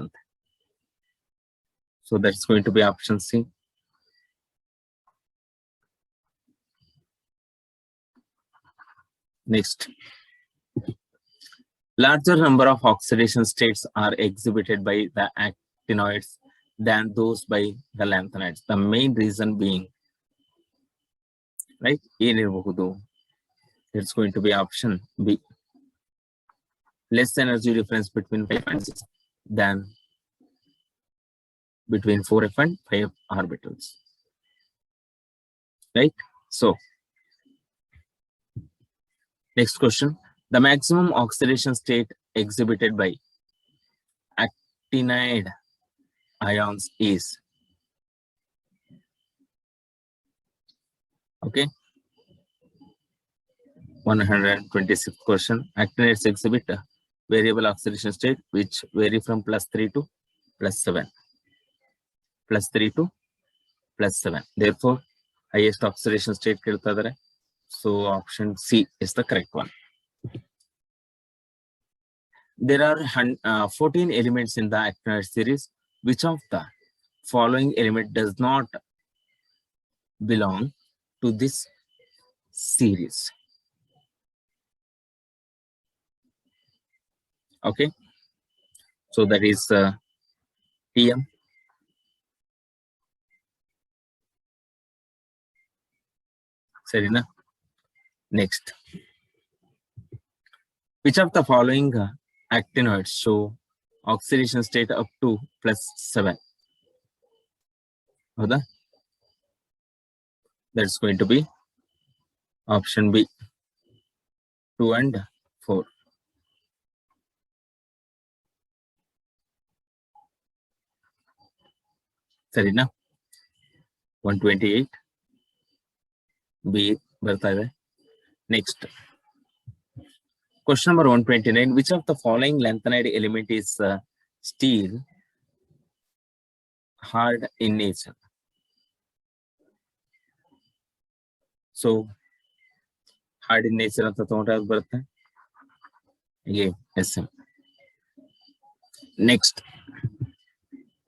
So that's going to be option C. Next, larger number of oxidation states are exhibited by the actinoids than those by the lanthanides. The main reason being, right? It's going to be option B. Less energy difference between 5 and 6 than between 4f and 5 orbitals. Right? So, next question. The maximum oxidation state exhibited by actinide ions is, okay, 126th question. Actinides exhibit a variable oxidation state which vary from +3 to +7. +3 to +7. Therefore, highest oxidation state ಕೇಳ್ತಿದ್ದಾರೆ. So option C is the correct one. There are 14 elements in the actinoid series. Which of the following element does not belong to this series? Okay, so that is TM. Sarina. Next, which of the following actinoids show oxidation state up to +7? Hoda? That's going to be option B, 2 and 4. Sarina. 128 B ಬರ್ತಾ ಇದೆ. Next, question number 129. Which of the following lanthanide element is steel hard in nature? So hard in nature ಅಂತ ತಗೊಂಡ್ರೆ ಅದು ಬರುತ್ತೆ SM. Next,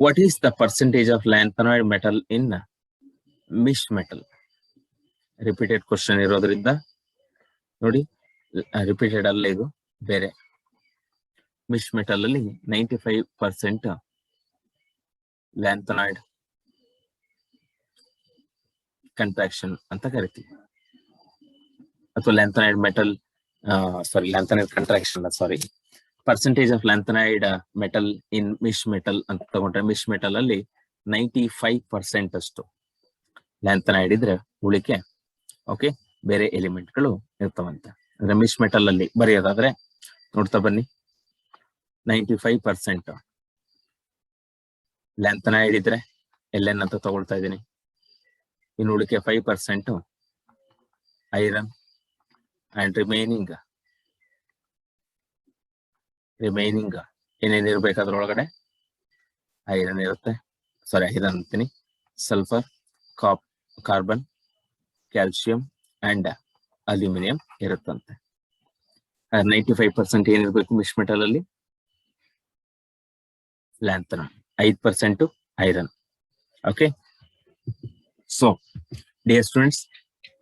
what is the percentage of lanthanoid metal in mesh metal? Repeated question ಇರೋದ್ರಿಂದ ನೋಡಿ, repeated ಅಲ್ಲ, ಇದು ಬೇರೆ. ಮಿಶ್ metal ಅಲ್ಲಿ 95% ಲ್ಯಾಂಥನಾಯ್ಡ್ ಕಂಟ್ರಾಕ್ಷನ್ ಅಂತ ಕರಿತೀವಿ, ಅಥವಾ lanthanide metal lanthanide contraction percentage of lanthanide metal in misch metal ಅಂತ ತಗೊಂಡ್ರೆ, ಮಿಶ್ ಮೆಟಲ್ ಅಲ್ಲಿ 95% ಅಷ್ಟು ಲ್ಯಾಂಥನಾಯ್ಡ್ ಇದ್ರೆ ಉಳಿಕೆ ಓಕೆ ಬೇರೆ ಎಲಿಮೆಂಟ್ಗಳು ಇರ್ತಾವಂತೆ. ಅಂದ್ರೆ ಮಿಶ್ ಮೆಟಲ್ ಅಲ್ಲಿ ಬರೆಯೋದಾದ್ರೆ ನೋಡ್ತಾ ಬನ್ನಿ, 95% ಲ್ಯಾಂಥನಾಯ್ಡ್ ಇದ್ರೆ LN ಅಂತ ತಗೊಳ್ತಾ ಇದ್ದೀನಿ. ಇನ್ನು ಉಳಿಕೆ 5% ಐರನ್ ಅಂಡ್ ರಿಮೈನಿಂಗ್ ಏನೇನಿರ್ಬೇಕು ಅದ್ರೊಳಗಡೆ ಐರನ್ ಇರುತ್ತೆ, ಐರನ್ ಅಂತೀನಿ, sulphur, carbon, calcium and aluminium ಇರುತ್ತಂತೆ. 95% ಏನಿರ್ಬೇಕು ಮಿಶ್ ಮೆಟಲ್ ಅಲ್ಲಿ lanthanide, 5% iron. Okay, so dear students,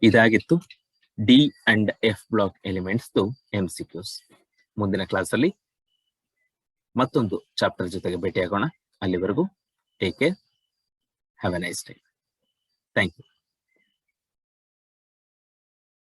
ಇದಾಗಿತ್ತು d and f block elements MCQs. ಮುಂದಿನ ಕ್ಲಾಸ್ ಅಲ್ಲಿ ಮತ್ತೊಂದು ಚಾಪ್ಟರ್ ಜೊತೆಗೆ ಭೇಟಿಯಾಗೋಣ. ಅಲ್ಲಿವರೆಗೂ take care, have a nice day. Thank you.